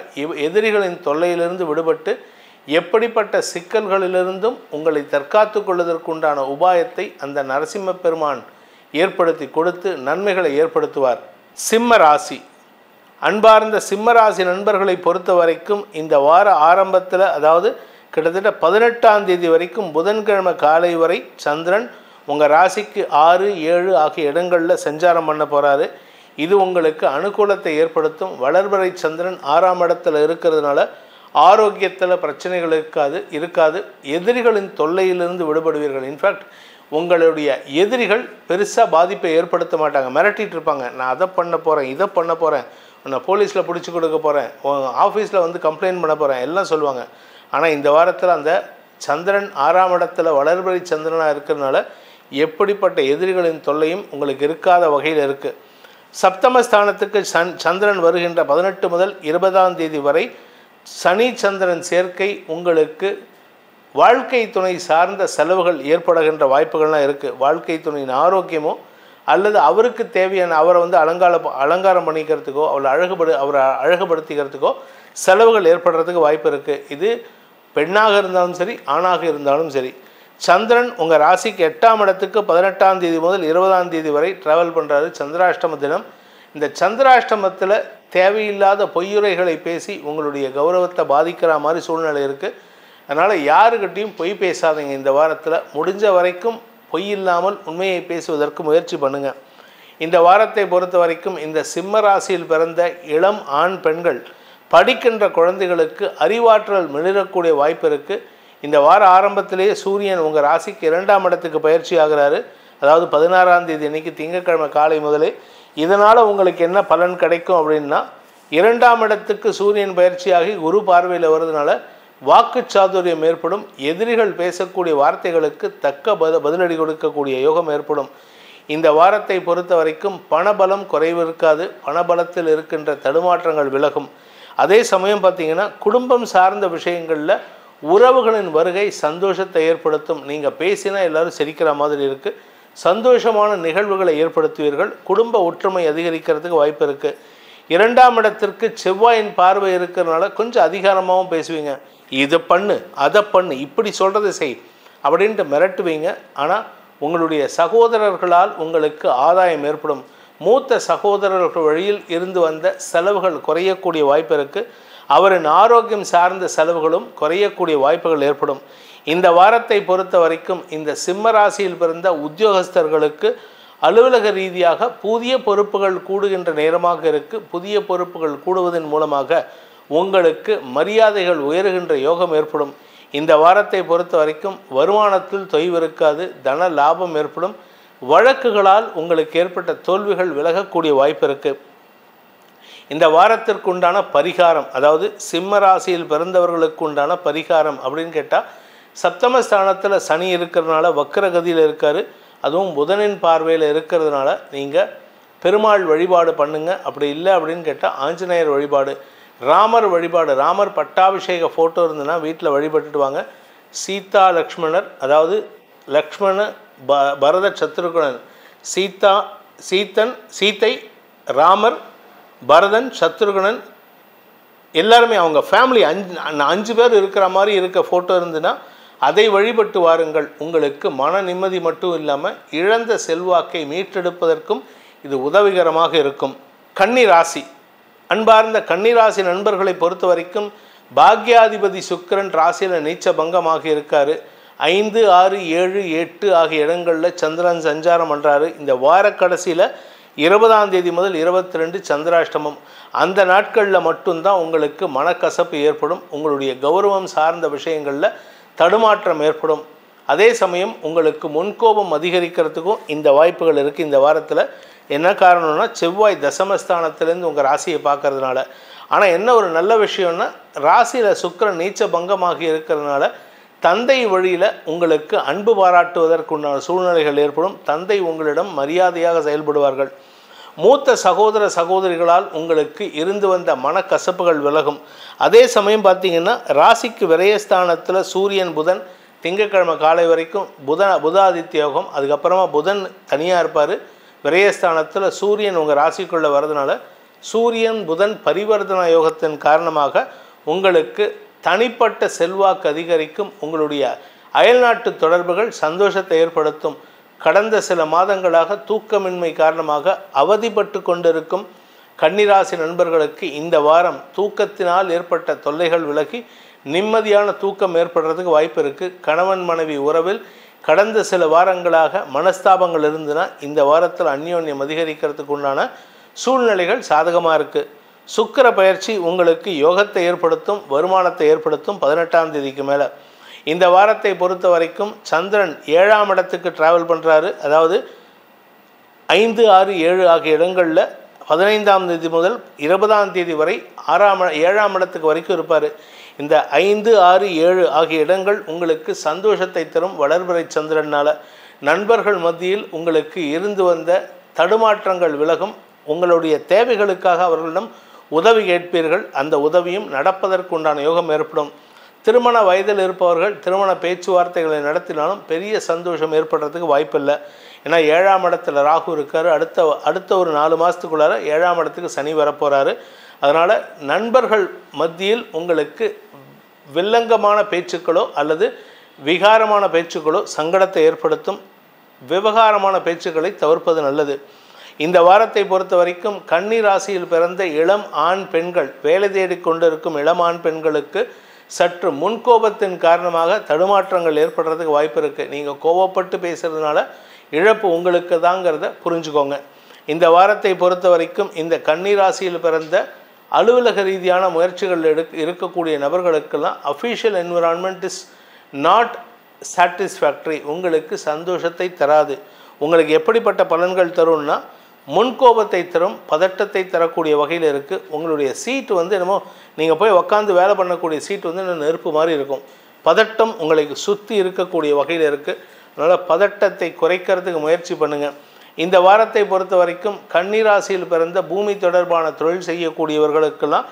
எதிரிகளின் தொல்லையிலிருந்து விடுபட்டு எப்படிப்பட்ட சிக்கல்களிலிருந்தும் உங்களை தற்காத்து கொள்வதற்குண்டான உபாயத்தை அந்த நரசிம்ம பெருமான் ஏற்படுத்தி கொடுத்து நன்மைகளை ஏற்படுத்துவார். சிம்ம ராசி அன்பார்ந்த சிம்மராசி நண்பர்களை பொறுத்த வரைக்கும் இந்த வார ஆரம்பத்தில், அதாவது கிட்டத்தட்ட 18ஆம் தேதி வரைக்கும் புதன்கிழமை காலை வரை சந்திரன் உங்கள் ராசிக்கு 6, 7 ஆகிய இடங்களில் சஞ்சாரம் பண்ண போகிறாரு. இது உங்களுக்கு அனுகூலத்தை ஏற்படுத்தும். வளர்பிறை சந்திரன் 6ஆம் இடத்துல இருக்கிறதுனால ஆரோக்கியத்தில் பிரச்சனைகள் இருக்காது. எதிரிகளின் தொல்லையிலிருந்து விடுபடுவீர்கள். இன்ஃபேக்ட் உங்களுடைய எதிரிகள் பெருசாக பாதிப்பை ஏற்படுத்த மாட்டாங்க. மிரட்டிகிட்டு இருப்பாங்க. நான் அதை பண்ண போகிறேன், இதை பண்ண போகிறேன், நான் போலீஸில் பிடிச்சி கொடுக்க போகிறேன், ஆஃபீஸில் வந்து கம்ப்ளைண்ட் பண்ண போகிறேன் எல்லாம் சொல்லுவாங்க. ஆனால் இந்த வாரத்தில் அந்த சந்திரன் 6ஆம் இடத்துல வளர்பிறை சந்திரனாக இருக்கிறதுனால எப்படிப்பட்ட எதிரிகளின் தொல்லையும் உங்களுக்கு இருக்காத வகையில் இருக்குது. சப்தமஸ்தானத்துக்கு சந்திரன் வருகின்ற 18 முதல் 20ஆம் தேதி வரை சனி சந்திரன் சேர்க்கை உங்களுக்கு வாழ்க்கை துணை சார்ந்த செலவுகள் ஏற்படுகின்ற வாய்ப்புகள்லாம் இருக்குது. வாழ்க்கை துணையின் ஆரோக்கியமோ அல்லது அவருக்கு தேவையான அவரை வந்து அலங்காரம் பண்ணிக்கிறதுக்கோ அவரை அழகுபடுத்திக்கிறதுக்கோ செலவுகள் ஏற்படுறதுக்கு வாய்ப்பு இருக்குது. இது பெண்ணாக இருந்தாலும் சரி, ஆணாக இருந்தாலும் சரி. சந்திரன் உங்கள் ராசிக்கு 8ஆம் இடத்துக்கு 18ஆம் தேதி முதல் 20ஆம் தேதி வரை ட்ராவல் பண்ணுறாரு. சந்திராஷ்டம தினம். இந்த சந்திராஷ்டமத்தில் தேவையில்லாத பொய்யுரைகளை பேசி உங்களுடைய கௌரவத்தை பாதிக்கிற மாதிரி சூழ்நிலை இருக்குது. அதனால் யாருக்கிட்டையும் பொய் பேசாதீங்க. இந்த வாரத்தில் முடிஞ்ச வரைக்கும் பொய் இல்லாமல் உண்மையை பேசுவதற்கு முயற்சி பண்ணுங்கள். இந்த வாரத்தை பொறுத்த வரைக்கும் இந்த சிம்ம ராசியில் பிறந்த இளம் ஆண் பெண்கள் படிக்கின்ற குழந்தைகளுக்கு அறிவாற்றல் மிளிரக்கூடிய வாய்ப்பு இருக்குது. இந்த வார ஆரம்பத்திலேயே சூரியன் உங்கள் ராசிக்கு 2ஆம் இடத்துக்கு பயிற்சி ஆகிறாரு. அதாவது 16ஆம் தேதி அன்றைக்கி திங்கட்கிழமை காலை முதலே. இதனால் உங்களுக்கு என்ன பலன் கிடைக்கும் அப்படின்னா, 2ஆம் இடத்துக்கு சூரியன் பயிற்சியாகி குரு பார்வையில் வருதுனால வாக்கு சாதுரியம் ஏற்படும். எதிரிகள் பேசக்கூடிய வார்த்தைகளுக்கு தக்க பதிலடி கொடுக்கக்கூடிய யோகம் ஏற்படும். இந்த வாரத்தை பொறுத்த வரைக்கும் பணபலம் குறைவு இருக்காது. பணபலத்தில் இருக்கின்ற தடுமாற்றங்கள் விலகும். அதே சமயம் பார்த்திங்கன்னா குடும்பம் சார்ந்த விஷயங்களில் உறவுகளின் வருகை சந்தோஷத்தை ஏற்படுத்தும். நீங்கள் பேசினா எல்லோரும் சிரிக்கிற மாதிரி இருக்குது. சந்தோஷமான நிகழ்வுகளை ஏற்படுத்துவீர்கள். குடும்ப ஒற்றுமை அதிகரிக்கிறதுக்கு வாய்ப்பு இருக்குது. 2ஆம் இடத்திற்கு செவ்வாயின் பார்வை இருக்கிறதுனால கொஞ்சம் அதிகாரமாகவும் பேசுவீங்க. இதை பண்ணு, அதை பண்ணு, இப்படி சொல்கிறத செய் அப்படின்ட்டு மிரட்டுவீங்க. ஆனால் உங்களுடைய சகோதரர்களால் உங்களுக்கு ஆதாயம் ஏற்படும். மூத்த சகோதரர்கள் வழியில் இருந்து வந்த செலவுகள் குறையக்கூடிய வாய்ப்பு இருக்குது. அவரின் ஆரோக்கியம் சார்ந்த செலவுகளும் குறையக்கூடிய வாய்ப்புகள் ஏற்படும். இந்த வாரத்தை பொறுத்த வரைக்கும் இந்த சிம்ம ராசியில் பிறந்த உத்தியோகஸ்தர்களுக்கு அலுவலக ரீதியாக புதிய பொறுப்புகள் கூடுகின்ற நேரமாக இருக்குது. புதிய பொறுப்புகள் கூடுவதன் மூலமாக உங்களுக்கு மரியாதைகள் உயர்கின்ற யோகம் ஏற்படும். இந்த வாரத்தை பொறுத்த வரைக்கும் வருமானத்தில் தொய்வு இருக்காது. தன லாபம் ஏற்படும். வழக்குகளால் உங்களுக்கு ஏற்பட்ட தோல்விகள் விலகக்கூடிய வாய்ப்பு இருக்குது. இந்த வாரத்திற்குண்டான பரிகாரம், அதாவது சிம்ம ராசியில் பிறந்தவர்களுக்கு உண்டான பரிகாரம் அப்படின்னு கேட்டால், சப்தமஸ்தானத்தில் சனி இருக்கிறதுனால வக்கரகதியில் இருக்கார். அதுவும் புதனின் பார்வையில் இருக்கிறதுனால நீங்கள் பெருமாள் வழிபாடு பண்ணுங்கள். அப்படி இல்லை அப்படின்னு கேட்டால் ஆஞ்சநேயர் வழிபாடு, ராமர் வழிபாடு. ராமர் பட்டாபிஷேக ஃபோட்டோ இருந்ததுன்னா வீட்டில் வழிபட்டுட்டு வாங்க. சீதா லக்ஷ்மணர், அதாவது லக்ஷ்மண பரத சத்ருகுணன், சீத்தை, ராமர், பரதன், சத்ருகுணன் எல்லாருமே அவங்க ஃபேமிலி 5 பேர் இருக்கிற மாதிரி இருக்க ஃபோட்டோ இருந்துன்னா அதை வழிபட்டு வாருங்கள். உங்களுக்கு மன நிம்மதி மட்டும் இல்லாமல் இழந்த செல்வாக்கை மீட்டெடுப்பதற்கும் இது உதவிகரமாக இருக்கும். கன்னி ராசி, அன்பார்ந்த கன்னிராசி நண்பர்களை பொறுத்த வரைக்கும் பாக்யாதிபதி சுக்கிரன் ராசியில் நீச்ச பங்கமாக இருக்கார். 5, 6, 7, 8 ஆகிய இடங்களில் சந்திரன் சஞ்சாரம் பண்ணுறாரு. இந்த வார கடைசியில் 20ஆம் தேதி முதல் 22 சந்திராஷ்டமம். அந்த நாட்களில் மட்டும்தான் உங்களுக்கு மனக்கசப்பு ஏற்படும். உங்களுடைய கௌரவம் சார்ந்த விஷயங்களில் தடுமாற்றம் ஏற்படும். அதே சமயம் உங்களுக்கு முன்கோபம் அதிகரிக்கிறதுக்கும் இந்த வாய்ப்புகள் இருக்குது. இந்த வாரத்தில் என்ன காரணம்னா, செவ்வாய் தசமஸ்தானத்திலேருந்து உங்கள் ராசியை பார்க்கறதுனால. ஆனால் என்ன ஒரு நல்ல விஷயம்னா, ராசியில் சுக்கிரன் நீச்ச பங்கமாகி இருக்கிறதுனால தந்தை வழியில் உங்களுக்கு அன்பு பாராட்டுவதற்குண்டான சூழ்நிலைகள் ஏற்படும். தந்தை உங்களிடம் மரியாதையாக செயல்படுவார்கள். மூத்த சகோதர சகோதரிகளால் உங்களுக்கு இருந்து வந்த மனக்கசப்புகள் விலகும். அதே சமயம் பார்த்திங்கன்னா, ராசிக்கு விரயஸ்தானத்தில் சூரியன் புதன் திங்கட்கிழமை காலை வரைக்கும் புதாதித்ய யோகம். அதுக்கப்புறமா புதன் தனியாக இருப்பார். விரயஸ்தானத்தில் சூரியன் உங்கள் ராசிக்குள்ளே வரதுனால சூரியன் புதன் பரிவர்த்தன யோகத்தின் காரணமாக உங்களுக்கு தனிப்பட்ட செல்வாக்கு அதிகரிக்கும். உங்களுடைய அயல்நாட்டு தொடர்புகள் சந்தோஷத்தை ஏற்படுத்தும். கடந்த சில மாதங்களாக தூக்கமின்மை காரணமாக அவதிப்பட்டு கொண்டிருக்கும் கன்னிராசி நண்பர்களுக்கு இந்த வாரம் தூக்கத்தினால் ஏற்பட்ட தொல்லைகள் விலகி நிம்மதியான தூக்கம் ஏற்படுறதுக்கு வாய்ப்பு இருக்குது. கணவன் மனைவி உறவில் கடந்த சில வாரங்களாக மனஸ்தாபங்கள் இருந்துன்னா இந்த வாரத்தில் அந்யோன்யம் அதிகரிக்கிறதுக்கு உண்டான சூழ்நிலைகள் சாதகமாக இருக்குது. சுக்கிர பயிற்சி உங்களுக்கு யோகத்தை ஏற்படுத்தும், வருமானத்தை ஏற்படுத்தும் 18ஆம் தேதிக்கு மேலே. இந்த வாரத்தை பொறுத்த வரைக்கும் சந்திரன் 7ஆம் இடத்துக்கு ட்ராவல் பண்ணுறாரு. அதாவது 5, 6, 7 ஆகிய இடங்களில் 15ஆம் தேதி முதல் 20ஆம் தேதி வரை 7ஆம் இடத்துக்கு வரைக்கும் இருப்பார். இந்த 5, 6, 7 ஆகிய இடங்கள் உங்களுக்கு சந்தோஷத்தை தரும். வளர்பிறை சந்திரனால் நண்பர்கள் மத்தியில் உங்களுக்கு இருந்து வந்த தடுமாற்றங்கள் விலகும். உங்களுடைய தேவைகளுக்காக அவர்களிடம் உதவி கேட்பீர்கள். அந்த உதவியும் நடப்பதற்குண்டான யோகம் ஏற்படும். திருமண வயதில் இருப்பவர்கள் திருமண பேச்சுவார்த்தைகளை நடத்தினாலும் பெரிய சந்தோஷம் ஏற்படுறதுக்கு வாய்ப்பில்லை. ஏன்னா 7ஆம் இடத்துல ராகு இருக்கார். அடுத்த ஒரு 4 மாதத்துக்குள்ளார 7ஆம் இடத்துக்கு சனி வரப்போகிறாரு. அதனால் நண்பர்கள் மத்தியில் உங்களுக்கு வில்லங்கமான பேச்சுக்களோ அல்லது விகாரமான பேச்சுக்களோ சங்கடத்தை ஏற்படுத்தும். விவகாரமான பேச்சுக்களை தவிர்ப்பது நல்லது. இந்த வாரத்தை பொறுத்த வரைக்கும் கன்னி ராசியில் பிறந்த இளம் ஆண் பெண்கள், வேலை தேடிக்கொண்டிருக்கும் இளம் ஆண் பெண்களுக்கு சற்று முன்கோபத்தின் காரணமாக தடுமாற்றங்கள் ஏற்படுறதுக்கு வாய்ப்பு இருக்குது. நீங்கள் கோபப்பட்டு பேசுகிறதுனால இழப்பு உங்களுக்கு தாங்கிறத புரிஞ்சுக்கோங்க. இந்த வாரத்தை பொறுத்த வரைக்கும் இந்த கன்னி ராசியில் பிறந்த அலுவலக ரீதியான முயற்சிகள் இருக்கக்கூடிய நபர்களுக்கெல்லாம் official environment is not satisfactory, உங்களுக்கு சந்தோஷத்தை தராது. உங்களுக்கு எப்படிப்பட்ட பலன்கள் தரும்னா முன்கோபத்தை தரும், பதட்டத்தை தரக்கூடிய வகையில் இருக்குது. உங்களுடைய சீட்டு என்னமோ நீங்கள் போய் உக்காந்து வேலை பண்ணக்கூடிய சீட்டு இன்னும் நெருப்பு மாதிரி இருக்கும். பதட்டம் உங்களுக்கு சுற்றி இருக்கக்கூடிய வகையில் இருக்குது. அதனால் பதட்டத்தை குறைக்கிறதுக்கு முயற்சி பண்ணுங்கள். இந்த வாரத்தை பொறுத்த வரைக்கும் கன்னி ராசியில் பிறந்த பூமி தொடர்பான தொழில் செய்யக்கூடியவர்களுக்கெல்லாம்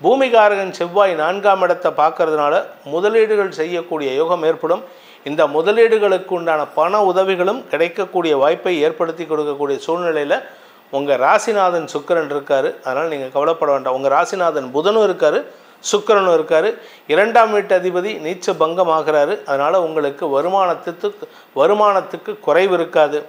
பூமிகாரகன் செவ்வாய் 4ஆம் இடத்தை பார்க்கறதுனால முதலீடுகள் செய்யக்கூடிய யோகம் ஏற்படும். இந்த முதலீடுகளுக்கு உண்டான பண உதவிகளும் கிடைக்கக்கூடிய வாய்ப்பை ஏற்படுத்தி கொடுக்கக்கூடிய சூழ்நிலையில் உங்கள் ராசிநாதன் சுக்கிரன் இருக்கார். அதனால் நீங்கள் கவலைப்பட வேண்டாம். உங்கள் ராசிநாதன் புதனும் இருக்கார், சுக்கிரனும் இருக்கார். 2ஆம் வீட்டு அதிபதி நீச்ச பங்கம் ஆகிறாரு. அதனால் உங்களுக்கு வருமானத்துக்கு குறைவு இருக்காது.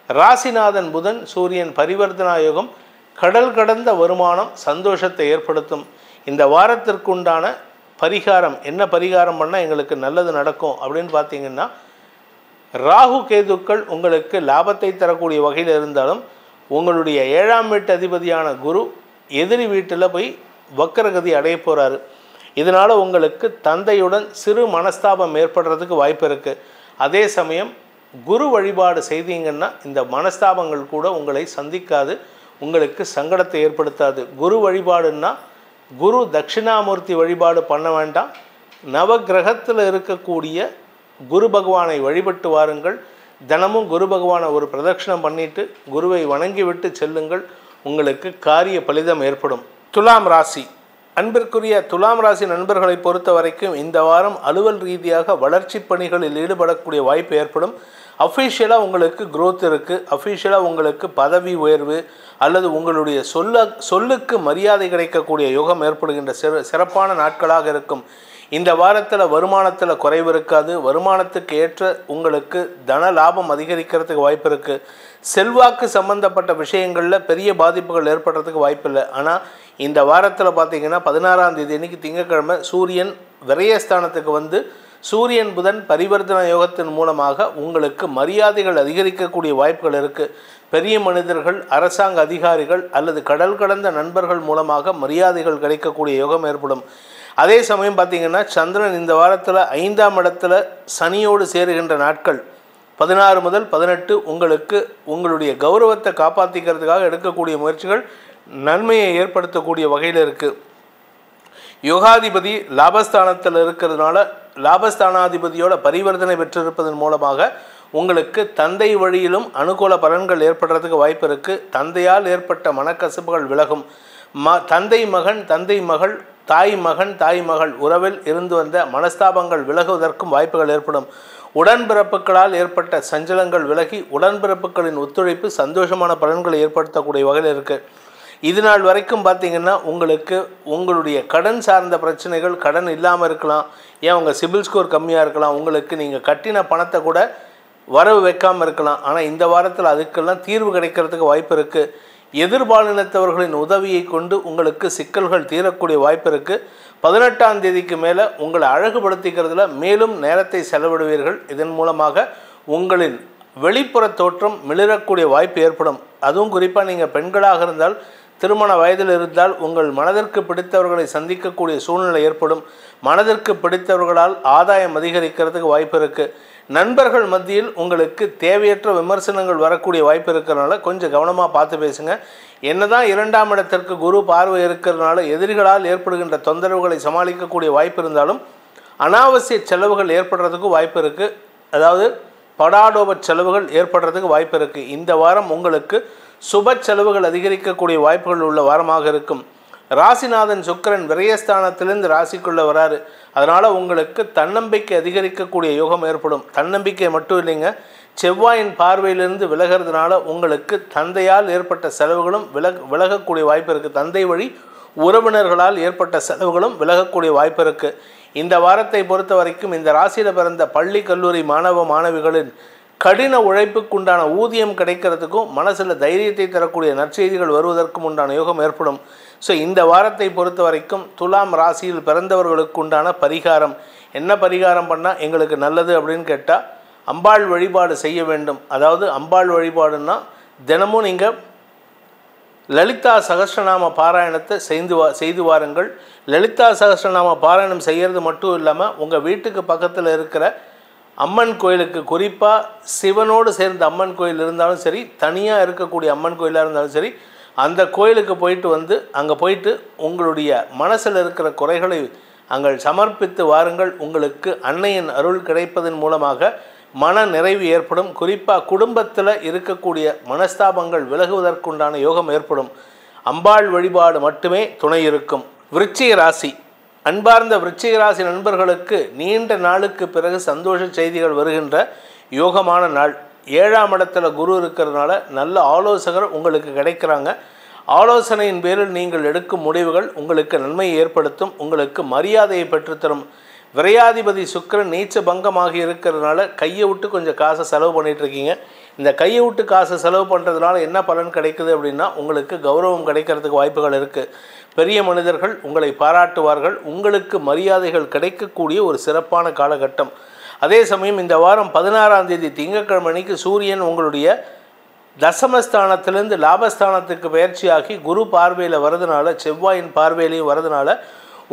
ராசிநாதன் புதன் சூரியன் பரிவர்த்தனா யோகம், கடல் கடந்த வருமானம் சந்தோஷத்தை ஏற்படுத்தும். இந்த வாரத்திற்கு உண்டான பரிகாரம் என்ன? பரிகாரம் பண்ணால் எங்களுக்கு நல்லது நடக்கும் அப்படின்னு பார்த்தீங்கன்னா, ராகு கேதுக்கள் உங்களுக்கு லாபத்தை தரக்கூடிய வகையில் இருந்தாலும் உங்களுடைய 7ஆம் வீட்டு அதிபதியான குரு எதிரி வீட்டில் போய் வக்கரகதி அடைய போகிறாரு. இதனால் உங்களுக்கு தந்தையுடன் சிறு மனஸ்தாபம் ஏற்படுறதுக்கு வாய்ப்பு இருக்குது. அதே சமயம் குரு வழிபாடு செய்தீங்கன்னா இந்த மனஸ்தாபங்கள் கூட உங்களை சந்திக்காது, உங்களுக்கு சங்கடத்தை ஏற்படுத்தாது. குரு வழிபாடுன்னா குரு தட்சிணாமூர்த்தி வழிபாடு பண்ண வேண்டாம். நவகிரகத்தில் இருக்கக்கூடிய குரு பகவானை வழிபட்டு வாருங்கள். தினமும் குரு பகவானை ஒரு பிரதட்சணம் பண்ணிட்டு குருவை வணங்கிவிட்டு செல்லுங்கள். உங்களுக்கு காரிய பலிதம் ஏற்படும். துலாம் ராசி, அன்பிற்குரிய துலாம் ராசி நண்பர்களை பொறுத்த வரைக்கும் இந்த வாரம் அலுவல் ரீதியாக வளர்ச்சி பணிகளில் ஈடுபடக்கூடிய வாய்ப்பு ஏற்படும். அஃபீஷியலாக உங்களுக்கு growth இருக்குது. அஃபீஷியலாக உங்களுக்கு பதவி உயர்வு அல்லது உங்களுடைய சொல்லுக்கு மரியாதை கிடைக்கக்கூடிய யோகம் ஏற்படுகின்ற சிறப்பான நாட்களாக இருக்கும். இந்த வாரத்தில் வருமானத்தில் குறைவு இருக்காது. வருமானத்துக்கு ஏற்ற உங்களுக்கு தன லாபம் அதிகரிக்கிறதுக்கு வாய்ப்பு இருக்குது. செல்வாக்கு சம்பந்தப்பட்ட விஷயங்களில் பெரிய பாதிப்புகள் ஏற்படுறதுக்கு வாய்ப்பு இல்லை. ஆனால் இந்த வாரத்தில் பார்த்திங்கன்னா 16ஆம் தேதி அன்றைக்கி திங்கட்கிழமை சூரியன் விரயஸ்தானத்துக்கு சூரியன் புதன் பரிவர்த்தன யோகத்தின் மூலமாக உங்களுக்கு மரியாதைகள் அதிகரிக்கக்கூடிய வாய்ப்புகள் இருக்குது. பெரிய மனிதர்கள், அரசாங்க அதிகாரிகள் அல்லது கடல் கடந்த நண்பர்கள் மூலமாக மரியாதைகள் கிடைக்கக்கூடிய யோகம் ஏற்படும். அதே சமயம் பார்த்திங்கன்னா சந்திரன் இந்த வாரத்தில் 5ஆம் இடத்துல சனியோடு சேருகின்ற நாட்கள் 16 முதல் 18 உங்களுக்கு உங்களுடைய கௌரவத்தை காப்பாற்றிக்கிறதுக்காக எடுக்கக்கூடிய முயற்சிகள் நன்மையை ஏற்படுத்தக்கூடிய வகையில் இருக்குது. யோகாதிபதி லாபஸ்தானத்தில் இருக்கிறதுனால லாபஸ்தானாதிபதியோட பரிவர்த்தனை பெற்றிருப்பதன் மூலமாக உங்களுக்கு தந்தை வழியிலும் அனுகூல பலன்கள் ஏற்படுறதுக்கு வாய்ப்பு இருக்குது. தந்தையால் ஏற்பட்ட மனக்கசப்புகள் விலகும். தந்தை மகன், தந்தை மகள், தாய் மகன், தாய் மகள் உறவில் இருந்து வந்த மனஸ்தாபங்கள் விலகுவதற்கும் வாய்ப்புகள் ஏற்படும். உடன்பிறப்புகளால் ஏற்பட்ட சஞ்சலங்கள் விலகி உடன்பிறப்புகளின் ஒத்துழைப்பு சந்தோஷமான பலன்களை ஏற்படுத்தக்கூடிய வகையில் இருக்குது. இது நாள் வரைக்கும் பார்த்திங்கன்னா உங்களுக்கு உங்களுடைய கடன் சார்ந்த பிரச்சனைகள், கடன் இல்லாமல் இருக்கலாம், ஏன் உங்கள் சிபில் ஸ்கோர் கம்மியாக இருக்கலாம், உங்களுக்கு நீங்கள் கட்டின பணத்தை கூட வரவு வைக்காமல் இருக்கலாம். ஆனால் இந்த வாரத்தில் அதுக்கெல்லாம் தீர்வு கிடைக்கிறதுக்கு வாய்ப்பு இருக்குது. எதிர்பாலினத்தவர்களின் உதவியை கொண்டு உங்களுக்கு சிக்கல்கள் தீரக்கூடிய வாய்ப்பு இருக்குது. 18ஆம் தேதிக்கு மேலே உங்களை அழகுபடுத்திக்கிறதுல மேலும் நேரத்தை செலவிடுவீர்கள். இதன் மூலமாக உங்களின் வெளிப்புற தோற்றம் மிளிரக்கூடிய வாய்ப்பு ஏற்படும். அதுவும் குறிப்பாக நீங்கள் பெண்களாக இருந்தால், திருமண வயதில் இருந்தால் உங்கள் மனதிற்கு பிடித்தவர்களை சந்திக்கக்கூடிய சூழ்நிலை ஏற்படும். மனதிற்கு பிடித்தவர்களால் ஆதாயம் அதிகரிக்கிறதுக்கு வாய்ப்பு இருக்குது. நண்பர்கள் மத்தியில் உங்களுக்கு தேவையற்ற விமர்சனங்கள் வரக்கூடிய வாய்ப்பு இருக்கிறதுனால கொஞ்சம் கவனமாக பார்த்து பேசுங்க. என்னதான் 2ஆம் இடத்திற்கு குரு பார்வை இருக்கிறதுனால எதிரிகளால் ஏற்படுகின்ற தொந்தரவுகளை சமாளிக்கக்கூடிய வாய்ப்பு இருந்தாலும் அனாவசிய செலவுகள் ஏற்படுறதுக்கு வாய்ப்பு இருக்குது. அதாவது படாடோப செலவுகள் ஏற்படுறதுக்கு வாய்ப்பு இருக்குது. இந்த வாரம் உங்களுக்கு சுப செலவுகள் அதிகரிக்கக்கூடிய வாய்ப்புகள் உள்ள வாரமாக இருக்கும். ராசிநாதன் சுக்கிரன் விரயஸ்தானத்திலிருந்து ராசிக்குள்ளே வராரு. அதனால் உங்களுக்கு தன்னம்பிக்கை அதிகரிக்கக்கூடிய யோகம் ஏற்படும். தன்னம்பிக்கை மட்டும் இல்லைங்க, செவ்வாயின் பார்வையிலிருந்து விலகிறதுனால உங்களுக்கு தந்தையால் ஏற்பட்ட செலவுகளும் விலகக்கூடிய வாய்ப்பு இருக்குது. தந்தை வழி உறவினர்களால் ஏற்பட்ட செலவுகளும் விலகக்கூடிய வாய்ப்பு இருக்குது. இந்த வாரத்தை பொறுத்த வரைக்கும் இந்த ராசியில் பிறந்த பள்ளி கல்லூரி மாணவ மாணவிகளின் கடின உழைப்புக்குண்டான ஊதியம் கிடைக்கிறதுக்கும் மனசில் தைரியத்தை தரக்கூடிய நற்செய்திகள் வருவதற்கும் உண்டான யோகம் ஏற்படும். ஸோ இந்த வாரத்தை பொறுத்த வரைக்கும் துலாம் ராசியில் பிறந்தவர்களுக்கு உண்டான பரிகாரம் என்ன பரிகாரம் பண்ணால் எங்களுக்கு நல்லது அப்படின்னு கேட்டால் அம்பாள் வழிபாடு செய்ய வேண்டும். அதாவது அம்பாள் வழிபாடுன்னா தினமும் நீங்கள் லலிதா சகஸ்ரநாம பாராயணத்தை செய்து வாருங்கள். லலிதா சகஸ்ரநாம பாராயணம் செய்கிறது மட்டும் இல்லாமல் உங்கள் வீட்டுக்கு பக்கத்தில் இருக்கிற அம்மன் கோயிலுக்கு, குறிப்பாக சிவனோடு சேர்ந்த அம்மன் கோயில் இருந்தாலும் சரி, தனியாக இருக்கக்கூடிய அம்மன் கோயிலாக இருந்தாலும் சரி, அந்த கோயிலுக்கு போயிட்டு அங்கே போயிட்டு உங்களுடைய மனசில் இருக்கிற குறைகளை அங்கே சமர்ப்பித்து வாருங்கள். உங்களுக்கு அன்னையின் அருள் கிடைப்பதன் மூலமாக மன நிறைவு ஏற்படும். குறிப்பாக குடும்பத்தில் இருக்கக்கூடிய மனஸ்தாபங்கள் விலகுவதற்குண்டான யோகம் ஏற்படும். அம்பாள் வழிபாடு மட்டுமே துணை இருக்கும். விருச்சிக ராசி, அன்பார்ந்த விருச்சிக ராசி நண்பர்களுக்கு நீண்ட நாளுக்கு பிறகு சந்தோஷ செய்திகள் வருகின்ற யோகமான நாள். 7ஆம் இடத்துல குரு இருக்கிறதுனால நல்ல ஆலோசகர் உங்களுக்கு கிடைக்கிறாங்க. ஆலோசனையின் பேரில் நீங்கள் எடுக்கும் முடிவுகள் உங்களுக்கு நன்மையை ஏற்படுத்தும், உங்களுக்கு மரியாதையை பெற்றுத்தரும். விரையாதிபதி சுக்கிரன் நீச்ச பங்கமாகி இருக்கிறதுனால கையை விட்டு கொஞ்சம் காசை செலவு பண்ணிகிட்ருக்கீங்க. இந்த கையை விட்டு காசை செலவு பண்ணுறதுனால என்ன பலன் கிடைக்குது அப்படின்னா உங்களுக்கு கௌரவம் கிடைக்கிறதுக்கு வாய்ப்புகள் இருக்குது. பெரிய மனிதர்கள் உங்களை பாராட்டுவார்கள். உங்களுக்கு மரியாதைகள் கிடைக்கக்கூடிய ஒரு சிறப்பான காலகட்டம். அதே சமயம் இந்த வாரம் 16ஆம் தேதி திங்கட்கிழமை அன்னைக்கு சூரியன் உங்களுடைய தசமஸ்தானத்திலிருந்து லாபஸ்தானத்துக்கு பயிற்சியாகி குரு பார்வையில் வரதுனால, செவ்வாயின் பார்வையிலையும் வரதுனால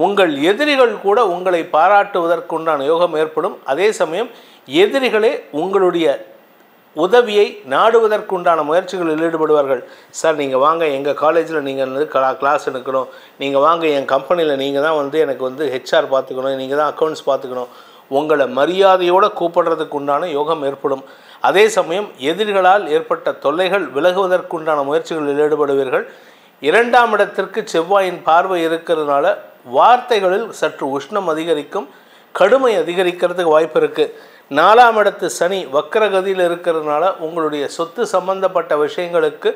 உங்கள் எதிரிகள் கூட உங்களை பாராட்டுவதற்குண்டான யோகம் ஏற்படும். அதே சமயம் எதிரிகளே உங்களுடைய உதவியை நாடுவதற்குண்டான முயற்சிகளில் ஈடுபடுவார்கள். சார் நீங்கள் வாங்க எங்கள் காலேஜில் நீங்கள் கிளாஸ் எடுக்கணும், நீங்கள் வாங்க என் கம்பெனியில் நீங்கள் தான் எனக்கு ஹெச்ஆர் பார்த்துக்கணும், நீங்கள் தான் அக்கௌண்ட்ஸ் பார்த்துக்கணும், உங்களை மரியாதையோடு கூப்பிடுறதுக்கு உண்டான யோகம் ஏற்படும். அதே சமயம் எதிரிகளால் ஏற்பட்ட தொல்லைகள் விலகுவதற்குண்டான முயற்சிகளில் ஈடுபடுவீர்கள். 2ஆம் இடத்திற்கு செவ்வாயின் பார்வை இருக்கிறதுனால வார்த்தைகளில் சற்று உஷ்ணம் அதிகரிக்கும், கடுமை அதிகரிக்கிறதுக்கு வாய்ப்பு இருக்குது. 4ஆம் இடத்து சனி வக்கரகதியில் இருக்கிறதுனால உங்களுடைய சொத்து சம்பந்தப்பட்ட விஷயங்களுக்கு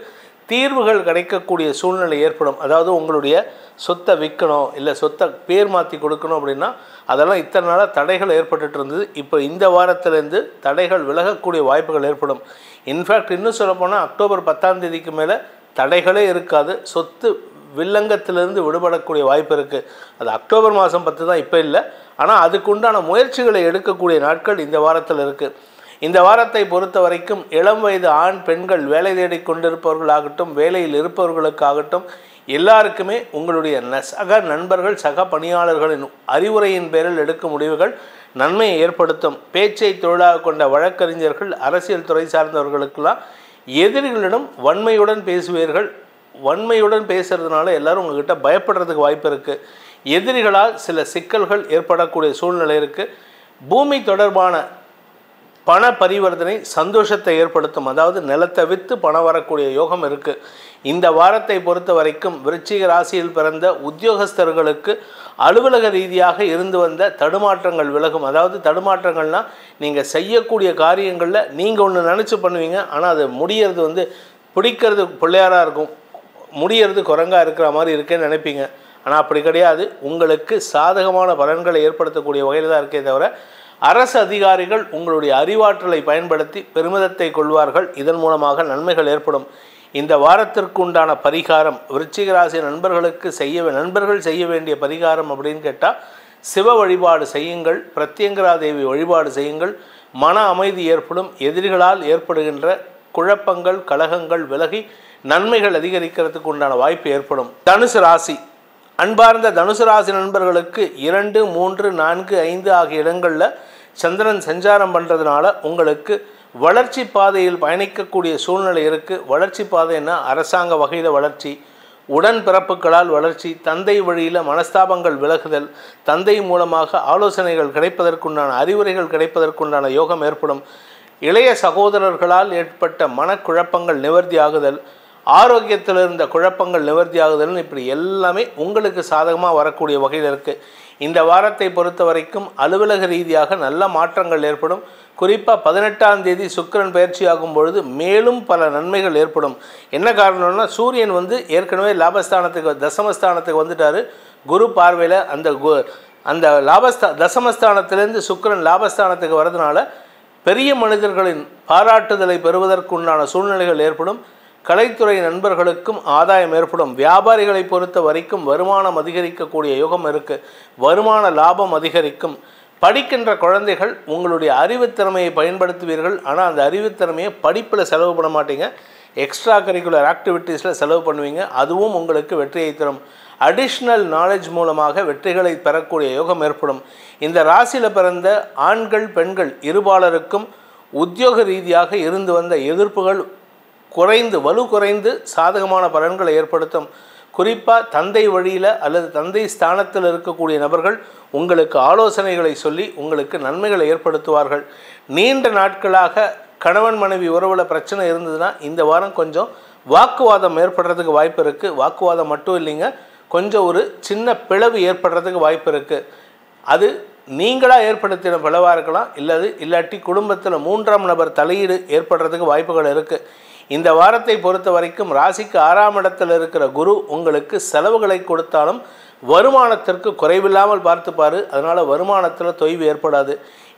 தீர்வுகள் கிடைக்கக்கூடிய சூழ்நிலை ஏற்படும். அதாவது உங்களுடைய சொத்தை விற்கணும், இல்லை சொத்தை பேர் மாற்றி கொடுக்கணும் அப்படின்னா அதெல்லாம் இத்தனை நாளாக தடைகள் ஏற்பட்டுட்டு இருந்தது. இப்போ இந்த வாரத்திலேருந்து தடைகள் விலகக்கூடிய வாய்ப்புகள் ஏற்படும். இன்ஃபேக்ட் இன்னும் சொல்லப்போனால் அக்டோபர் 10ஆம் தேதிக்கு மேலே தடைகளே இருக்காது. சொத்து வில்லங்கத்திலிருந்து விடுபடக்கூடிய வாய்ப்பு இருக்குது. அது அக்டோபர் மாதம் 10 தான், இப்போ இல்லை. ஆனால் அதுக்குண்டான முயற்சிகளை எடுக்கக்கூடிய நாட்கள் இந்த வாரத்தில் இருக்குது. இந்த வாரத்தை பொறுத்த வரைக்கும் இளம் வயது ஆண் பெண்கள் வேலை தேடி கொண்டிருப்பவர்களாகட்டும், வேலையில் இருப்பவர்களுக்காகட்டும், எல்லாருக்குமே உங்களுடைய சக நண்பர்கள், சக பணியாளர்களின் அறிவுரையின் பேரில் எடுக்கும் முடிவுகள் நன்மையை ஏற்படுத்தும். பேச்சை தொழிலாக கொண்ட வழக்கறிஞர்கள், அரசியல் துறை சார்ந்தவர்களுக்கெல்லாம் எதிரிகளிடம் வன்மையுடன் பேசுவீர்கள். வன்மையுடன் பேசுறதுனால எல்லாரும் உங்ககிட்ட பயப்படுறதுக்கு வாய்ப்பு இருக்குது. எதிரிகளால் சில சிக்கல்கள் ஏற்படக்கூடிய சூழ்நிலை இருக்குது. பூமி தொடர்பான பண பரிவர்த்தனை சந்தோஷத்தை ஏற்படுத்தும். அதாவது நிலத்தை விற்று பணம் வரக்கூடிய யோகம் இருக்குது. இந்த வாரத்தை பொறுத்த வரைக்கும் விருச்சிக ராசியில் பிறந்த உத்தியோகஸ்தர்களுக்கு அலுவலக ரீதியாக இருந்து வந்த தடுமாற்றங்கள் விலகும். அதாவது தடுமாற்றங்கள்னால் நீங்கள் செய்யக்கூடிய காரியங்களில் நீங்கள் ஒன்று நினச்சி பண்ணுவீங்க, ஆனால் அது முடியறது பிடிக்கிறது பிள்ளையாராக இருக்கும், முடியறது குரங்காக இருக்கிற மாதிரி இருக்கேன்னு நினைப்பீங்க. ஆனால் அப்படி கிடையாது. உங்களுக்கு சாதகமான பலன்களை ஏற்படுத்தக்கூடிய வகையில் தான் இருக்கே தவிர அரசு அதிகாரிகள் உங்களுடைய அறிவாற்றலை பயன்படுத்தி பெருமிதத்தை கொள்வார்கள். இதன் மூலமாக நன்மைகள் ஏற்படும். இந்த வாரத்திற்கு உண்டான பரிகாரம் விருச்சிக ராசி நண்பர்கள் செய்ய வேண்டிய பரிகாரம் அப்படின்னு கேட்டால் சிவ வழிபாடு செய்யுங்கள், பிரத்யங்கரா தேவி வழிபாடு செய்யுங்கள். மன அமைதி ஏற்படும். எதிரிகளால் ஏற்படுகின்ற குழப்பங்கள், கலகங்கள் விலகி நன்மைகள் அதிகரிக்கிறதுக்கு உண்டான வாய்ப்பு ஏற்படும். தனுசு ராசி, அன்பார்ந்த தனுசு ராசி நண்பர்களுக்கு 2, 3, 4, 5 ஆகிய இடங்களில் சந்திரன் சஞ்சாரம் பண்ணுறதுனால உங்களுக்கு வளர்ச்சி பாதையில் பயணிக்கக்கூடிய சூழ்நிலை இருக்குது. வளர்ச்சி பாதைன்னா அரசாங்க வகையில் வளர்ச்சி, உடன்பிறப்புகளால் வளர்ச்சி, தந்தை வழியில் மனஸ்தாபங்கள் விலகுதல், தந்தை மூலமாக ஆலோசனைகள் கிடைப்பதற்குண்டான அறிவுரைகள் கிடைப்பதற்குண்டான யோகம் ஏற்படும். இளைய சகோதரர்களால் ஏற்பட்ட மனக்குழப்பங்கள் நிவர்த்தி ஆகுதல், ஆரோக்கியத்தில் இருந்த குழப்பங்கள் நிவர்த்தியாகுதல்னு இப்படி எல்லாமே உங்களுக்கு சாதகமாக வரக்கூடிய வகையில் இருக்குது. இந்த வாரத்தை பொறுத்த வரைக்கும் அலுவலக ரீதியாக நல்ல மாற்றங்கள் ஏற்படும். குறிப்பாக 18ஆம் தேதி சுக்கிரன் பயிற்சியாகும் பொழுது மேலும் பல நன்மைகள் ஏற்படும். என்ன காரணம்னா, சூரியன் ஏற்கனவே லாபஸ்தானத்துக்கு தசமஸ்தானத்துக்கு வந்துட்டார். குரு பார்வையில் அந்த தசமஸ்தானத்திலேருந்து சுக்கிரன் லாபஸ்தானத்துக்கு வர்றதுனால பெரிய மனிதர்களின் பாராட்டுதலை பெறுவதற்குண்டான சூழ்நிலைகள் ஏற்படும். கலைத்துறை நண்பர்களுக்கும் ஆதாயம் ஏற்படும். வியாபாரிகளை பொறுத்த வரைக்கும் வருமானம் அதிகரிக்கக்கூடிய யோகம் இருக்குது. வருமான லாபம் அதிகரிக்கும். படிக்கின்ற குழந்தைகள் உங்களுடைய அறிவுத்திறமையை பயன்படுத்துவீர்கள். ஆனால் அந்த அறிவுத்திறமையை படிப்பில் செலவு பண்ண மாட்டீங்க, எக்ஸ்ட்ரா கரிக்குலர் ஆக்டிவிட்டீஸில் செலவு பண்ணுவீங்க. அதுவும் உங்களுக்கு வெற்றியை தரும். அடிஷ்னல் நாலேஜ் மூலமாக வெற்றிகளை பெறக்கூடிய யோகம் ஏற்படும். இந்த ராசியில் பிறந்த ஆண்கள் பெண்கள் இருபாலருக்கும் உத்தியோக ரீதியாக இருந்து வந்த எதிர்ப்புகள் வலு குறைந்து சாதகமான பலன்களை ஏற்படுத்தும். குறிப்பாக தந்தை வழியில் அல்லது தந்தை ஸ்தானத்தில் இருக்கக்கூடிய நபர்கள் உங்களுக்கு ஆலோசனைகளை சொல்லி உங்களுக்கு நன்மைகளை ஏற்படுத்துவார்கள். நீண்ட நாட்களாக கணவன் மனைவி உறவில் பிரச்சனை இருந்ததுன்னா இந்த வாரம் கொஞ்சம் வாக்குவாதம் ஏற்படுறதுக்கு வாய்ப்பு இருக்குது. வாக்குவாதம் மட்டும் இல்லைங்க, கொஞ்சம் ஒரு சின்ன பிளவு ஏற்படுறதுக்கு வாய்ப்பு இருக்குது. அது நீங்களாக ஏற்படுத்தின பிளவாக இருக்கலாம், இல்லாட்டி குடும்பத்தில் 3ஆம் நபர் தலையீடு ஏற்படுறதுக்கு வாய்ப்புகள் இருக்குது. இந்த வாரத்தை பொறுத்த வரைக்கும் ராசிக்கு 6ஆம் இடத்தில் இருக்கிற குரு உங்களுக்கு செலவுகளை கொடுத்தாலும் வருமானத்திற்கு குறைவில்லாமல் பார்த்துப்பார். அதனால் வருமானத்தில் தொய்வு ஏற்படாது.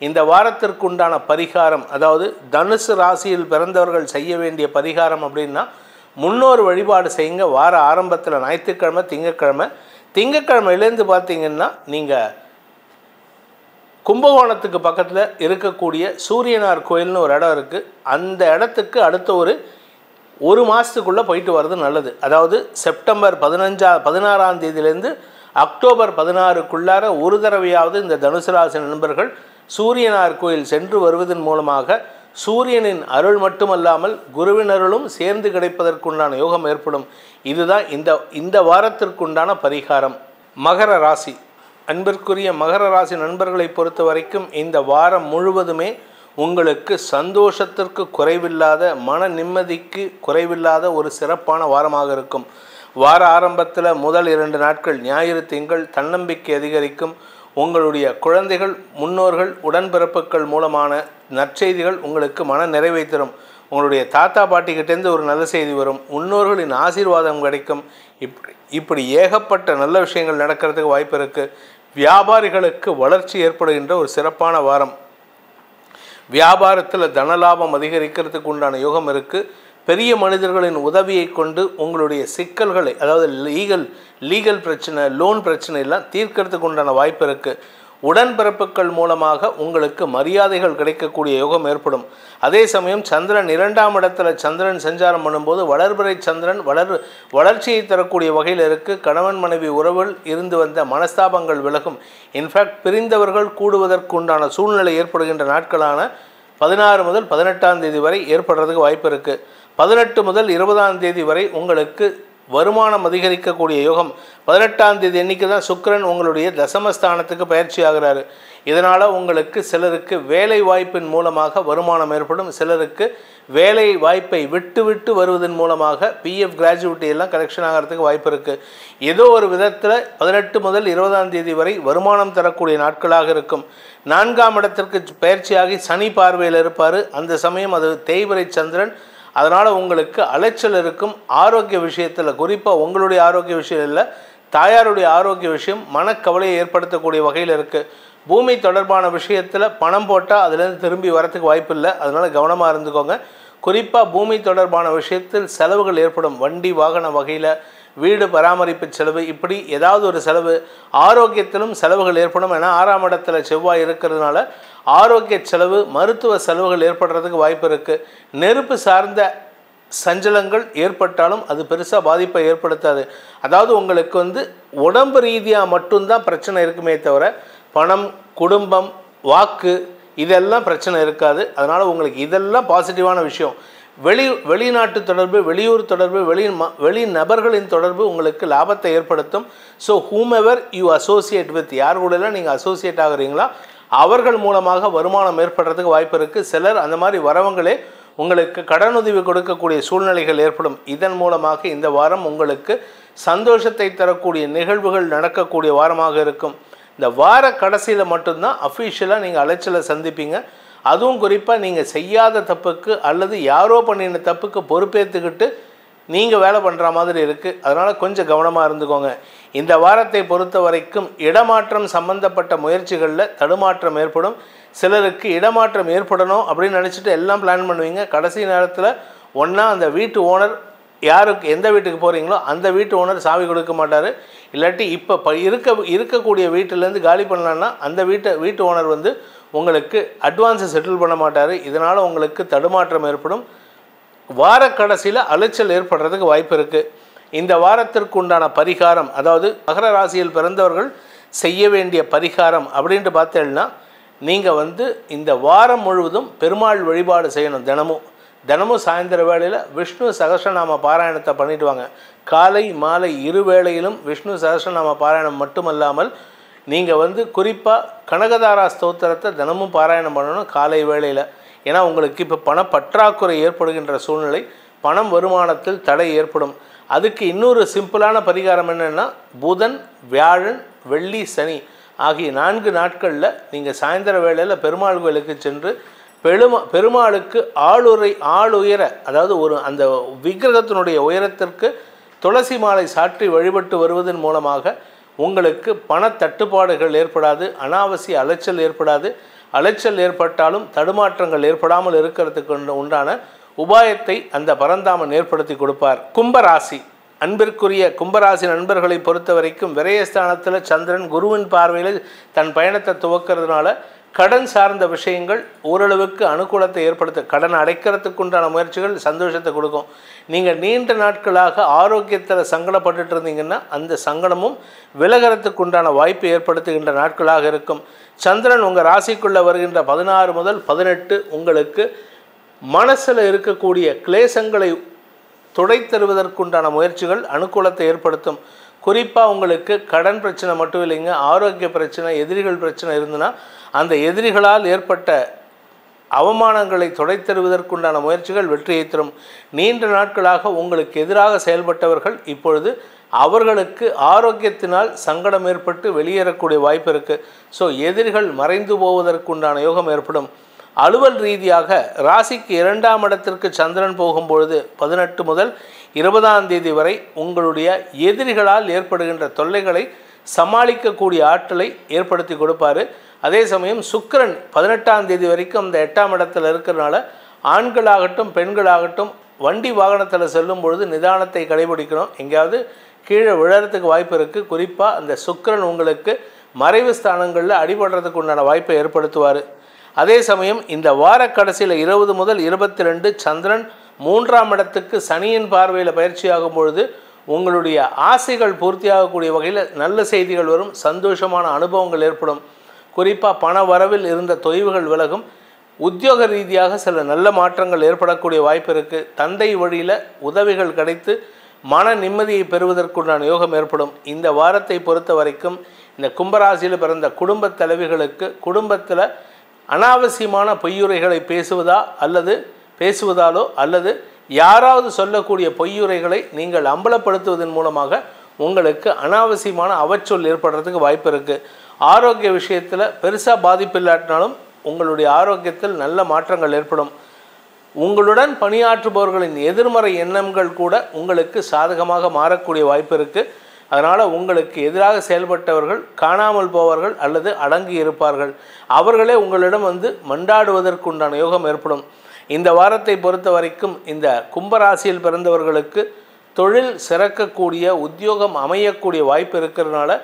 இந்த வாரத்திற்கு உண்டான பரிகாரம், அதாவது தனுசு ராசியில் பிறந்தவர்கள் செய்ய வேண்டிய பரிகாரம் அப்படின்னா, முன்னோர் வழிபாடு செய்யுங்க. வார ஆரம்பத்தில் ஞாயிற்றுக்கிழமை திங்கக்கிழமையிலேருந்து பார்த்தீங்கன்னா நீங்கள் கும்பகோணத்துக்கு பக்கத்தில் இருக்கக்கூடிய சூரியனார் கோயில்னு ஒரு இடம் இருக்குது. அந்த இடத்துக்கு அடுத்த ஒரு மாதத்துக்குள்ளே போயிட்டு வர்றது நல்லது. அதாவது செப்டம்பர் 16ஆம் தேதியிலேருந்து அக்டோபர் 16க்குள்ளார ஒரு தடவையாவது இந்த தனுசு ராசி நண்பர்கள் சூரியனார் கோயில் சென்று வருவதன் மூலமாக சூரியனின் அருள் மட்டுமல்லாமல் குருவின் அருளும் சேர்ந்து கிடைப்பதற்குண்டான யோகம் ஏற்படும். இதுதான் இந்த வாரத்திற்குண்டான பரிகாரம். மகர ராசி, அன்பிற்குரிய மகர ராசி நண்பர்களை பொறுத்த வரைக்கும் இந்த வாரம் முழுவதுமே உங்களுக்கு சந்தோஷத்திற்கு குறைவில்லாத, மன நிம்மதிக்கு குறைவில்லாத ஒரு சிறப்பான வாரமாக இருக்கும். வார ஆரம்பத்தில் முதல் 2 நாட்கள் ஞாயிறு திங்கள் தன்னம்பிக்கை அதிகரிக்கும். உங்களுடைய குழந்தைகள், முன்னோர்கள், உடன்பிறப்புகள் மூலமான நற்செய்திகள் உங்களுக்கு மன நிறைவை தரும். உங்களுடைய தாத்தா பாட்டிக்கிட்டேருந்து ஒரு நல்ல செய்தி வரும். முன்னோர்களின் ஆசீர்வாதம் கிடைக்கும். இப்படி ஏகப்பட்ட நல்ல விஷயங்கள் நடக்கிறதுக்கு வாய்ப்பு இருக்குது. வியாபாரிகளுக்கு வளர்ச்சி ஏற்படுகின்ற ஒரு சிறப்பான வாரம். வியாபாரத்தில் தனலாபம் அதிகரிக்கிறதுக்கு உண்டான யோகம் இருக்குது. பெரிய மனிதர்களின் உதவியை கொண்டு உங்களுடைய சிக்கல்களை, அதாவது லீகல் பிரச்சனை, லோன் பிரச்சனை எல்லாம் தீர்க்கிறதுக்கு உண்டான வாய்ப்பு இருக்குது. உடன்பிறப்புகள் மூலமாக உங்களுக்கு மரியாதைகள் கிடைக்கக்கூடிய யோகம் ஏற்படும். அதே சமயம் சந்திரன் 2ஆம் இடத்துல சந்திரன் சஞ்சாரம் பண்ணும்போது வளர்பிறை சந்திரன் வளர்ச்சியை தரக்கூடிய வகையில் இருக்குது. கணவன் மனைவி உறவில் இருந்து வந்த மனஸ்தாபங்கள் விலகும். இன்ஃபேக்ட் பிரிந்தவர்கள் கூடுவதற்கு உண்டான சூழ்நிலை ஏற்படுகின்ற நாட்களான 16 முதல் 18ஆம் தேதி வரை ஏற்படுறதுக்கு வாய்ப்பு இருக்குது. 18 முதல் 20ஆம் தேதி வரை உங்களுக்கு வருமானம் அதிகரிக்கக்கூடிய யோகம். 18ஆம் தேதி அன்றைக்கி தான் சுக்கிரன் உங்களுடைய தசமஸ்தானத்துக்கு பயிற்சி ஆகிறாரு. இதனால் உங்களுக்கு சிலருக்கு வேலை வாய்ப்பின் மூலமாக வருமானம் ஏற்படும். சிலருக்கு வேலை வாய்ப்பை விட்டு வருவதன் மூலமாக பிஎஃப் கிராஜுவிட்டி எல்லாம் கலெக்ஷன் ஆகிறதுக்கு வாய்ப்பு இருக்குது. ஏதோ ஒரு விதத்தில் 18 முதல் 20ஆம் தேதி வரை வருமானம் தரக்கூடிய நாட்களாக இருக்கும். 4ஆம் இடத்திற்கு பயிற்சியாகி சனி பார்வையில் இருப்பார். அந்த சமயம் அது தேய்பிறை சந்திரன். அதனால் உங்களுக்கு அலைச்சல் இருக்கும். ஆரோக்கிய விஷயத்தில், குறிப்பாக உங்களுடைய ஆரோக்கிய விஷயம் இல்லை, தாயாருடைய ஆரோக்கிய விஷயம் மனக்கவலையை ஏற்படுத்தக்கூடிய வகையில் இருக்குது. பூமி தொடர்பான விஷயத்தில் பணம் போட்டால் அதுலேருந்து திரும்பி வரத்துக்கு வாய்ப்பு இல்லை. அதனால் கவனமாக இருந்துக்கோங்க. குறிப்பாக பூமி தொடர்பான விஷயத்தில் செலவுகள் ஏற்படும். வண்டி வாகன வகையில், வீடு பராமரிப்பு செலவு, இப்படி ஏதாவது ஒரு செலவு. ஆரோக்கியத்திலும் செலவுகள் ஏற்படும். ஏன்னா 6ஆம் இடத்துல செவ்வாய் இருக்கிறதுனால ஆரோக்கிய செலவு, மருத்துவ செலவுகள் ஏற்படுறதுக்கு வாய்ப்பு இருக்குது. நெருப்பு சார்ந்த சஞ்சலங்கள் ஏற்பட்டாலும் அது பெருசாக பாதிப்பை ஏற்படுத்தாது. அதாவது உங்களுக்கு உடம்பு ரீதியாக மட்டும்தான் பிரச்சனை இருக்குமே தவிர பணம், குடும்பம், வாக்கு இதெல்லாம் பிரச்சனை இருக்காது. அதனால் உங்களுக்கு இதெல்லாம் பாசிட்டிவான விஷயம். வெளிநாட்டு தொடர்பு, வெளியூர் தொடர்பு, வெளி நபர்களின் தொடர்பு உங்களுக்கு லாபத்தை ஏற்படுத்தும். So whomever you associate with, யார் கூடலாம் நீங்கள் அசோசியேட் ஆகுறீங்களா அவர்கள் மூலமாக வருமானம் ஏற்படுறதுக்கு வாய்ப்பு இருக்குது. சிலர் அந்த மாதிரி வரவங்களே உங்களுக்கு கடனுதவி கொடுக்கக்கூடிய சூழ்நிலைகள் ஏற்படும். இதன் மூலமாக இந்த வாரம் உங்களுக்கு சந்தோஷத்தை தரக்கூடிய நிகழ்வுகள் நடக்கக்கூடிய வாரமாக இருக்கும். இந்த வார கடைசியில் மட்டும்தான் அஃபிஷியலாக நீங்கள் அலைச்சலை சந்திப்பீங்க. அதுவும் குறிப்பாக நீங்கள் செய்யாத தப்புக்கு அல்லது யாரோ பண்ணின தப்புக்கு பொறுப்பேற்றுக்கிட்டு நீங்கள் வேலை பண்ணுற மாதிரி இருக்குது. அதனால் கொஞ்சம் கவனமாக இருந்துக்கோங்க. இந்த வாரத்தை பொறுத்த வரைக்கும் இடமாற்றம் சம்பந்தப்பட்ட முயற்சிகளில் தடுமாற்றம் ஏற்படும். சிலருக்கு இடமாற்றம் ஏற்படணும் அப்படின்னு நினச்சிட்டு எல்லாம் பிளான் பண்ணுவீங்க. கடைசி நேரத்தில் ஒன்றா அந்த வீட்டு ஓனர் யாருக்கு எந்த வீட்டுக்கு போகிறீங்களோ அந்த வீட்டு ஓனர் சாவி கொடுக்க மாட்டார். இல்லாட்டி இப்போ இருக்கக்கூடிய வீட்டிலேருந்து காலி பண்ணலான்னா அந்த வீட்டு ஓனர் வந்து உங்களுக்கு அட்வான்ஸை செட்டில் பண்ண மாட்டார். இதனால் உங்களுக்கு தடுமாற்றம் ஏற்படும். வார கடைசியில் அலைச்சல் ஏற்படுறதுக்கு வாய்ப்பு இருக்குது. இந்த வாரத்திற்கு உண்டான பரிகாரம், அதாவது மகர ராசியில் பிறந்தவர்கள் செய்ய வேண்டிய பரிகாரம் அப்படின்ட்டு பார்த்தேன்னா, நீங்கள் வந்து இந்த வாரம் முழுவதும் பெருமாள் வழிபாடு செய்யணும். தினமும் சாயந்தர வேளையில் விஷ்ணு சகஸ்ரநாம பாராயணத்தை பண்ணிட்டு வாங்க. காலை மாலை இரு வேளையிலும் விஷ்ணு சகஸ்ரநாம பாராயணம் மட்டுமல்லாமல் நீங்கள் வந்து குறிப்பாக கனகதாரா ஸ்தோத்திரத்தை தினமும் பாராயணம் பண்ணணும் காலை வேளையில். ஏன்னா உங்களுக்கு இப்போ பணப்பற்றாக்குறை ஏற்படுகின்ற சூழ்நிலை, பணம் வருமானத்தில் தடை ஏற்படும். அதுக்கு இன்னொரு சிம்பிளான பரிகாரம் என்னென்னா, புதன் வியாழன் வெள்ளி சனி ஆகிய 4 நாட்களில் நீங்கள் சாயந்தர வேளையில் பெருமாள் கோயிலுக்கு சென்று பெருமாளுக்கு ஆளுயர, அதாவது அந்த விக்கிரகத்தினுடைய உயரத்திற்கு துளசி மாலை சாற்றி வழிபட்டு வருவதன் மூலமாக உங்களுக்கு பணத்தட்டுப்பாடுகள் ஏற்படாது, அனாவசிய அலைச்சல் ஏற்படாது. அலைச்சல் ஏற்பட்டாலும் தடுமாற்றங்கள் ஏற்படாமல் இருக்கிறதுக்கு உண்டான உபாயத்தை அந்த பரந்தாமன் ஏற்படுத்தி கொடுப்பார். கும்பராசி, அன்பிற்குரிய கும்பராசி நண்பர்களை பொறுத்த வரைக்கும் விரயஸ்தானத்தில் சந்திரன் குருவின் பார்வையில் தன் பயணத்தை துவக்கிறதுனால கடன் சார்ந்த விஷயங்கள் ஓரளவுக்கு அனுகூலத்தை ஏற்படுத்த, கடன் அடைக்கிறதுக்குண்டான முயற்சிகள் சந்தோஷத்தை கொடுக்கும். நீங்கள் நீண்ட நாட்களாக ஆரோக்கியத்தில் சங்கடப்பட்டு இருந்தீங்கன்னா அந்த சங்கடமும் விலகிறதுக்குண்டான வாய்ப்பு ஏற்படுத்துகின்ற நாட்களாக இருக்கும். சந்திரன் உங்கள் ராசிக்குள்ளே வருகின்ற 16 முதல் 18 உங்களுக்கு மனசில் இருக்கக்கூடிய கிளேசங்களை துடைத்தருவதற்குண்டான முயற்சிகள் அனுகூலத்தை ஏற்படுத்தும். குறிப்பாக உங்களுக்கு கடன் பிரச்சனை மட்டும் இல்லைங்க, ஆரோக்கிய பிரச்சனை, எதிரிகள் பிரச்சனை இருந்ததுன்னா அந்த எதிரிகளால் ஏற்பட்ட அவமானங்களை துடைத்தருவதற்குண்டான முயற்சிகள் வெற்றியை தரும். நீண்ட நாட்களாக உங்களுக்கு எதிராக செயல்பட்டவர்கள் இப்பொழுது அவர்களுக்கு ஆரோக்கியத்தினால் சங்கடம் ஏற்பட்டு வெளியேறக்கூடிய வாய்ப்பு இருக்குது. ஸோ எதிரிகள் மறைந்து போவதற்குண்டான யோகம் ஏற்படும். அலுவல் ரீதியாக ராசிக்கு 2ஆம் இடத்திற்கு சந்திரன் போகும்பொழுது 18 முதல் 20ஆம் தேதி வரை உங்களுடைய எதிரிகளால் ஏற்படுகின்ற தொல்லைகளை சமாளிக்கக்கூடிய ஆற்றலை ஏற்படுத்தி கொடுப்பார். அதே சமயம் சுக்கிரன் 18ஆம் தேதி வரைக்கும் அந்த 8ஆம் இடத்தில் இருக்கிறனால ஆண்களாகட்டும் பெண்களாகட்டும் வண்டி வாகனத்தில் செல்லும் பொழுது நிதானத்தை கடைபிடிக்கணும். எங்கேயாவது கீழே விழறதுக்கு வாய்ப்பு இருக்குது. குறிப்பாக அந்த சுக்கிரன் உங்களுக்கு மறைவு ஸ்தானங்களில் அடிபடுறதுக்கு உண்டான வாய்ப்பை ஏற்படுத்துவார். அதே சமயம் இந்த வார கடைசியில் 20 முதல் 22 சந்திரன் 3ஆம் இடத்துக்கு சனியின் பார்வையில் பயிற்சியாகும் பொழுது உங்களுடைய ஆசைகள் பூர்த்தியாகக்கூடிய வகையில் நல்ல செய்திகள் வரும், சந்தோஷமான அனுபவங்கள் ஏற்படும். குறிப்பாக பண வரவில் இருந்த தொய்வுகள் விலகும். உத்தியோக ரீதியாக சில நல்ல மாற்றங்கள் ஏற்படக்கூடிய வாய்ப்பு இருக்குது. தந்தை வழியில் உதவிகள் கிடைத்து மன நிம்மதியை பெறுவதற்குண்டான யோகம் ஏற்படும். இந்த வாரத்தை பொறுத்த வரைக்கும் இந்த கும்பராசியில் பிறந்த குடும்ப தலைவிகளுக்கு குடும்பத்தில் அனாவசியமான பொய்யுரைகளை பேசுவதாலோ அல்லது யாராவது சொல்லக்கூடிய பொய்யுரைகளை நீங்கள் அம்பலப்படுத்துவதன் மூலமாக உங்களுக்கு அனாவசியமான அவச்சொல் ஏற்படுறதுக்கு வாய்ப்பு இருக்குது. ஆரோக்கிய விஷயத்தில் பெருசாக பாதிப்பில்லாட்டினாலும் உங்களுடைய ஆரோக்கியத்தில் நல்ல மாற்றங்கள் ஏற்படும். உங்களுடன் பணியாற்றுபவர்களின் எதிர்மறை எண்ணங்கள் கூட உங்களுக்கு சாதகமாக மாறக்கூடிய வாய்ப்பு இருக்குது. அதனால் உங்களுக்கு எதிராக செயல்பட்டவர்கள் காணாமல் போவார்கள் அல்லது அடங்கி இருப்பார்கள். அவர்களே உங்களிடம் மண்டாடுவதற்குண்டான யோகம் ஏற்படும். இந்த வாரத்தை பொறுத்த வரைக்கும் இந்த கும்பராசியில் பிறந்தவர்களுக்கு தொழில் சிறக்கக்கூடிய, உத்தியோகம் அமையக்கூடிய வாய்ப்பு இருக்கிறதுனால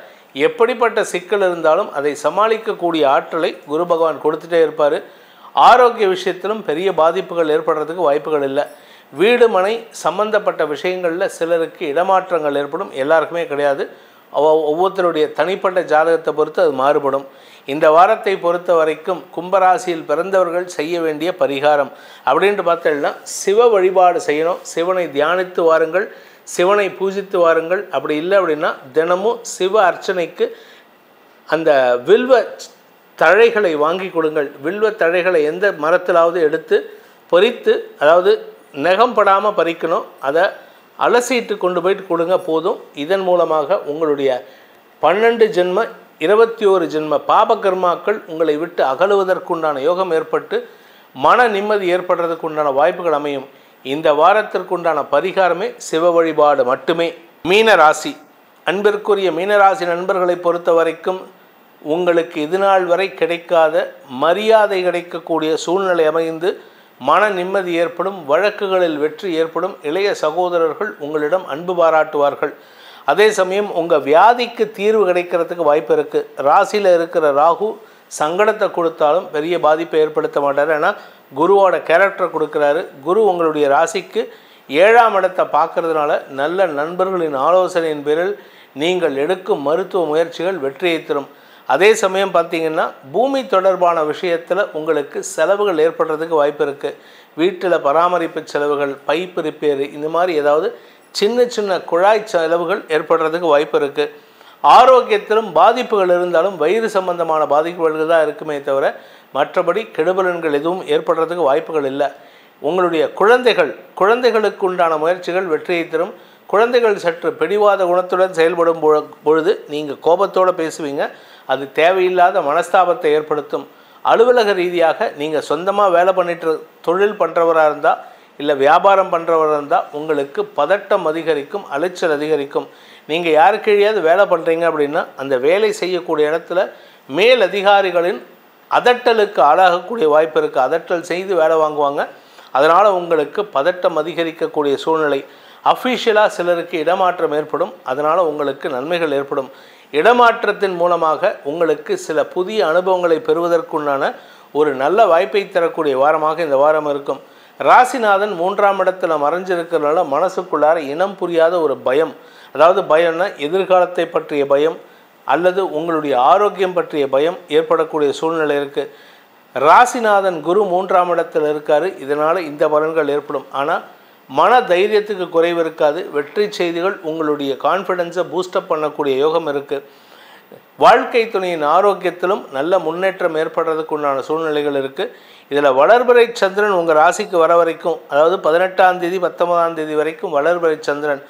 எப்படிப்பட்ட சிக்கல் இருந்தாலும் அதை சமாளிக்கக்கூடிய ஆற்றலை குரு பகவான் கொடுத்துட்டே இருப்பார். ஆரோக்கிய விஷயத்திலும் பெரிய பாதிப்புகள் ஏற்படுறதுக்கு வாய்ப்புகள் இல்லை. வீடு மனை சம்பந்தப்பட்ட விஷயங்களில் சிலருக்கு இடமாற்றங்கள் ஏற்படும், எல்லாருக்குமே கிடையாது. ஒவ்வொருத்தருடைய தனிப்பட்ட ஜாதகத்தை பொறுத்து அது மாறுபடும். இந்த வாரத்தை பொறுத்த வரைக்கும் கும்பராசியில் பிறந்தவர்கள் செய்ய வேண்டிய பரிகாரம் அப்படின்ட்டு பார்த்தீங்கன்னா சிவ வழிபாடு செய்யணும். சிவனை தியானித்து வாருங்கள், சிவனை பூஜித்து வாருங்கள். அப்படி இல்லை அப்படின்னா தினமும் சிவ அர்ச்சனைக்கு அந்த வில்வ தழைகளை வாங்கி கொடுங்கள். வில்வ தழைகளை எந்த மரத்திலாவது எடுத்து பறித்து, அதாவது நகம் படாமல் பறிக்கணும், அதை அலசிட்டு கொண்டு போயிட்டு கொடுங்க போதும். இதன் மூலமாக உங்களுடைய 12 ஜென்ம 21 ஜென்ம பாபகர்மாக்கள் உங்களை விட்டு அகலுவதற்குண்டான யோகம் ஏற்பட்டு மன நிம்மதி ஏற்படுறதுக்குண்டான வாய்ப்புகள் அமையும். இந்த வாரத்திற்குண்டான பரிகாரமே சிவ வழிபாடு மட்டுமே. மீனராசி, அன்பிற்குரிய மீனராசி நண்பர்களை பொறுத்த வரைக்கும் உங்களுக்கு இதுநாள் வரை கிடைக்காத மரியாதை கிடைக்கக்கூடிய சூழ்நிலை அமைந்து மன நிம்மதி ஏற்படும், வழக்குகளில் வெற்றி ஏற்படும், இளைய சகோதரர்கள் உங்களிடம் அன்பு பாராட்டுவார்கள். அதே சமயம் உங்கள் வியாதிக்கு தீர்வு கிடைக்கிறதுக்கு வாய்ப்பு இருக்குது. ராசியில் இருக்கிற ராகு சங்கடத்தை கொடுத்தாலும் பெரிய பாதிப்பை ஏற்படுத்த மாட்டார். ஏன்னா குருவோட கேரக்டரை கொடுக்குறாரு. குரு உங்களுடைய ராசிக்கு 7ஆம் இடத்தை பார்க்கறதுனால நல்ல நண்பர்களின் ஆலோசனையின் பேரில் நீங்கள் எடுக்கும் மருத்துவ முயற்சிகள் வெற்றியை தரும். அதே சமயம் பார்த்திங்கன்னா பூமி தொடர்பான விஷயத்தில் உங்களுக்கு செலவுகள் ஏற்படுறதுக்கு வாய்ப்பு இருக்குது. வீட்டில் பராமரிப்பு செலவுகள், பைப்பு ரிப்பேரு, இந்த மாதிரி ஏதாவது சின்ன சின்ன குழாய் செலவுகள் ஏற்படுறதுக்கு வாய்ப்பு இருக்குது. ஆரோக்கியத்திலும் பாதிப்புகள் இருந்தாலும் வயிறு சம்பந்தமான பாதிப்புகள் தான் இருக்குமே தவிர மற்றபடி கெடுபலன்கள் எதுவும் ஏற்படுறதுக்கு வாய்ப்புகள் இல்லை. உங்களுடைய குழந்தைகளுக்கு உண்டான முயற்சிகள் வெற்றியை தரும். குழந்தைகள் சற்று பிடிவாத குணத்துடன் செயல்படும் பொழுது நீங்கள் கோபத்தோடு பேசுவீங்க. அது தேவையில்லாத மனஸ்தாபத்தை ஏற்படுத்தும். அலுவலக ரீதியாக நீங்கள் சொந்தமாக வேலை பண்ணிட்டு தொழில் பண்ணுறவராக இருந்தால், இல்லை வியாபாரம் பண்ணுறவராக இருந்தால் உங்களுக்கு பதட்டம் அதிகரிக்கும், அலைச்சல் அதிகரிக்கும். நீங்கள் யாருக்கையாவது வேலை பண்ணுறீங்க அப்படின்னா அந்த வேலை செய்யக்கூடிய இடத்துல மேல் அதிகாரிகளின் அதட்டலுக்கு ஆளாகக்கூடிய வாய்ப்பு இருக்குது. அதட்டல் செய்து வேலை வாங்குவாங்க. அதனால் உங்களுக்கு பதட்டம் அதிகரிக்கக்கூடிய சூழ்நிலை. அஃபிஷியலாக சிலருக்கு இடமாற்றம் ஏற்படும். அதனால் உங்களுக்கு நன்மைகள் ஏற்படும். இடமாற்றத்தின் மூலமாக உங்களுக்கு சில புதிய அனுபவங்களை பெறுவதற்குண்டான ஒரு நல்ல வாய்ப்பை தரக்கூடிய வாரமாக இந்த வாரம் இருக்கும். ராசிநாதன் 3ஆம் இடத்துல மறைஞ்சிருக்கிறதுனால மனசுக்குள்ளார இனம் புரியாத ஒரு பயம், அதாவது பயம்னா எதிர்காலத்தை பற்றிய பயம் அல்லது உங்களுடைய ஆரோக்கியம் பற்றிய பயம் ஏற்படக்கூடிய சூழ்நிலை இருக்குது. ராசிநாதன் குரு 3ஆம் இடத்தில் இருக்கார். இதனால் இந்த பலன்கள் ஏற்படும். ஆனால் மன தைரியத்துக்கு குறைவு இருக்காது. வெற்றி செய்திகள் உங்களுடைய கான்ஃபிடென்ஸை பூஸ்டப் பண்ணக்கூடிய யோகம் இருக்குது. வாழ்க்கை துணையின் ஆரோக்கியத்திலும் நல்ல முன்னேற்றம் ஏற்படுறதுக்கு உண்டான சூழ்நிலைகள் இருக்குது. இதில் வளர்பிறை சந்திரன் உங்கள் ராசிக்கு வர வரைக்கும், அதாவது 18ஆம் தேதி 19ஆம் தேதி வரைக்கும் வளர்பிறை சந்திரன்,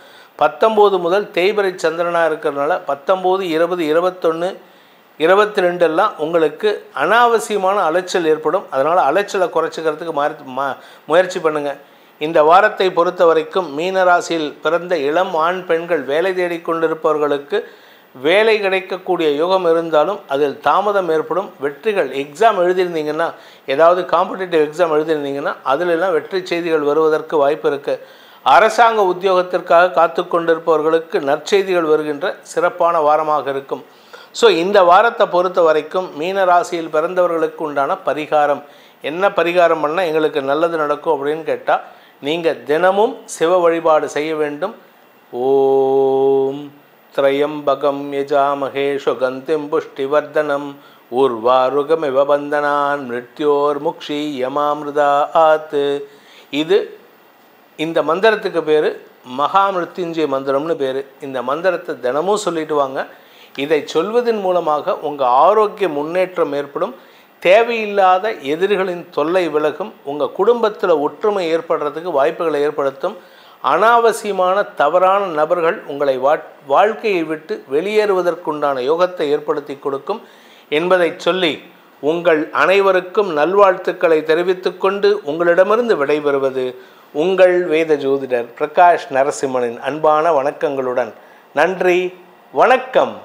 19 முதல் தேய்பிறை சந்திரனாக இருக்கிறதுனால 19, 20, 21, 22 எல்லாம் உங்களுக்கு அனாவசியமான அலைச்சல் ஏற்படும். அதனால் அலைச்சலை குறைச்சிக்கிறதுக்கு முயற்சி பண்ணுங்கள். இந்த வாரத்தை பொறுத்த வரைக்கும் மீனராசியில் பிறந்த இளம் ஆண் பெண்கள் வேலை தேடிக்கொண்டிருப்பவர்களுக்கு வேலை கிடைக்கக்கூடிய யோகம் இருந்தாலும் அதில் தாமதம் ஏற்படும். வெற்றிகள், எக்ஸாம் எழுதியிருந்தீங்கன்னா, ஏதாவது காம்படிட்டிவ் எக்ஸாம் எழுதியிருந்தீங்கன்னா அதிலெல்லாம் வெற்றி செய்திகள் வருவதற்கு வாய்ப்பு இருக்குது. அரசாங்க உத்தியோகத்திற்காக காத்து கொண்டிருப்பவர்களுக்கு நற்செய்திகள் வருகின்ற சிறப்பான வாரமாக இருக்கும். ஸோ இந்த வாரத்தை பொறுத்த வரைக்கும் மீனராசியில் பிறந்தவர்களுக்கு உண்டான பரிகாரம் என்ன? பரிகாரம் பண்ணால் எங்களுக்கு நல்லது நடக்கும் அப்படின்னு கேட்டால் நீங்கள் தினமும் சிவ வழிபாடு செய்ய வேண்டும். ஓம் த்ரயம்பகம் யஜாமஹே சுகந்திம் புஷ்டிவர்தனம் உர்வாருகமிவ பந்தனான் மிருத்யோர் முக்ஷி யமாமிருதாத். இந்த மந்திரத்துக்கு பேர் மகாமிருத்யுஞ்சய மந்திரம்னு பேர். இந்த மந்திரத்தை தினமும் சொல்லிட்டு வாங்க. இதை சொல்வதன் மூலமாக உங்கள் ஆரோக்கிய முன்னேற்றம் ஏற்படும். தேவையில்லாத எதிரிகளின் தொல்லை விலகும். உங்கள் குடும்பத்தில் ஒற்றுமை ஏற்படுறதுக்கு வாய்ப்புகளை ஏற்படுத்தும். அனாவசியமான தவறான நபர்கள் உங்களை வாழ்க்கையை விட்டு வெளியேறுவதற்குண்டான யோகத்தை ஏற்படுத்தி கொடுக்கும் என்பதை சொல்லி உங்கள் அனைவருக்கும் நல்வாழ்த்துக்களை தெரிவித்துக்கொண்டு உங்களிடமிருந்து விடைபெறுவது உங்கள் வேத ஜோதிடர் பிரகாஷ் நரசிம்மனின் அன்பான வணக்கங்களுடன். நன்றி, வணக்கம்.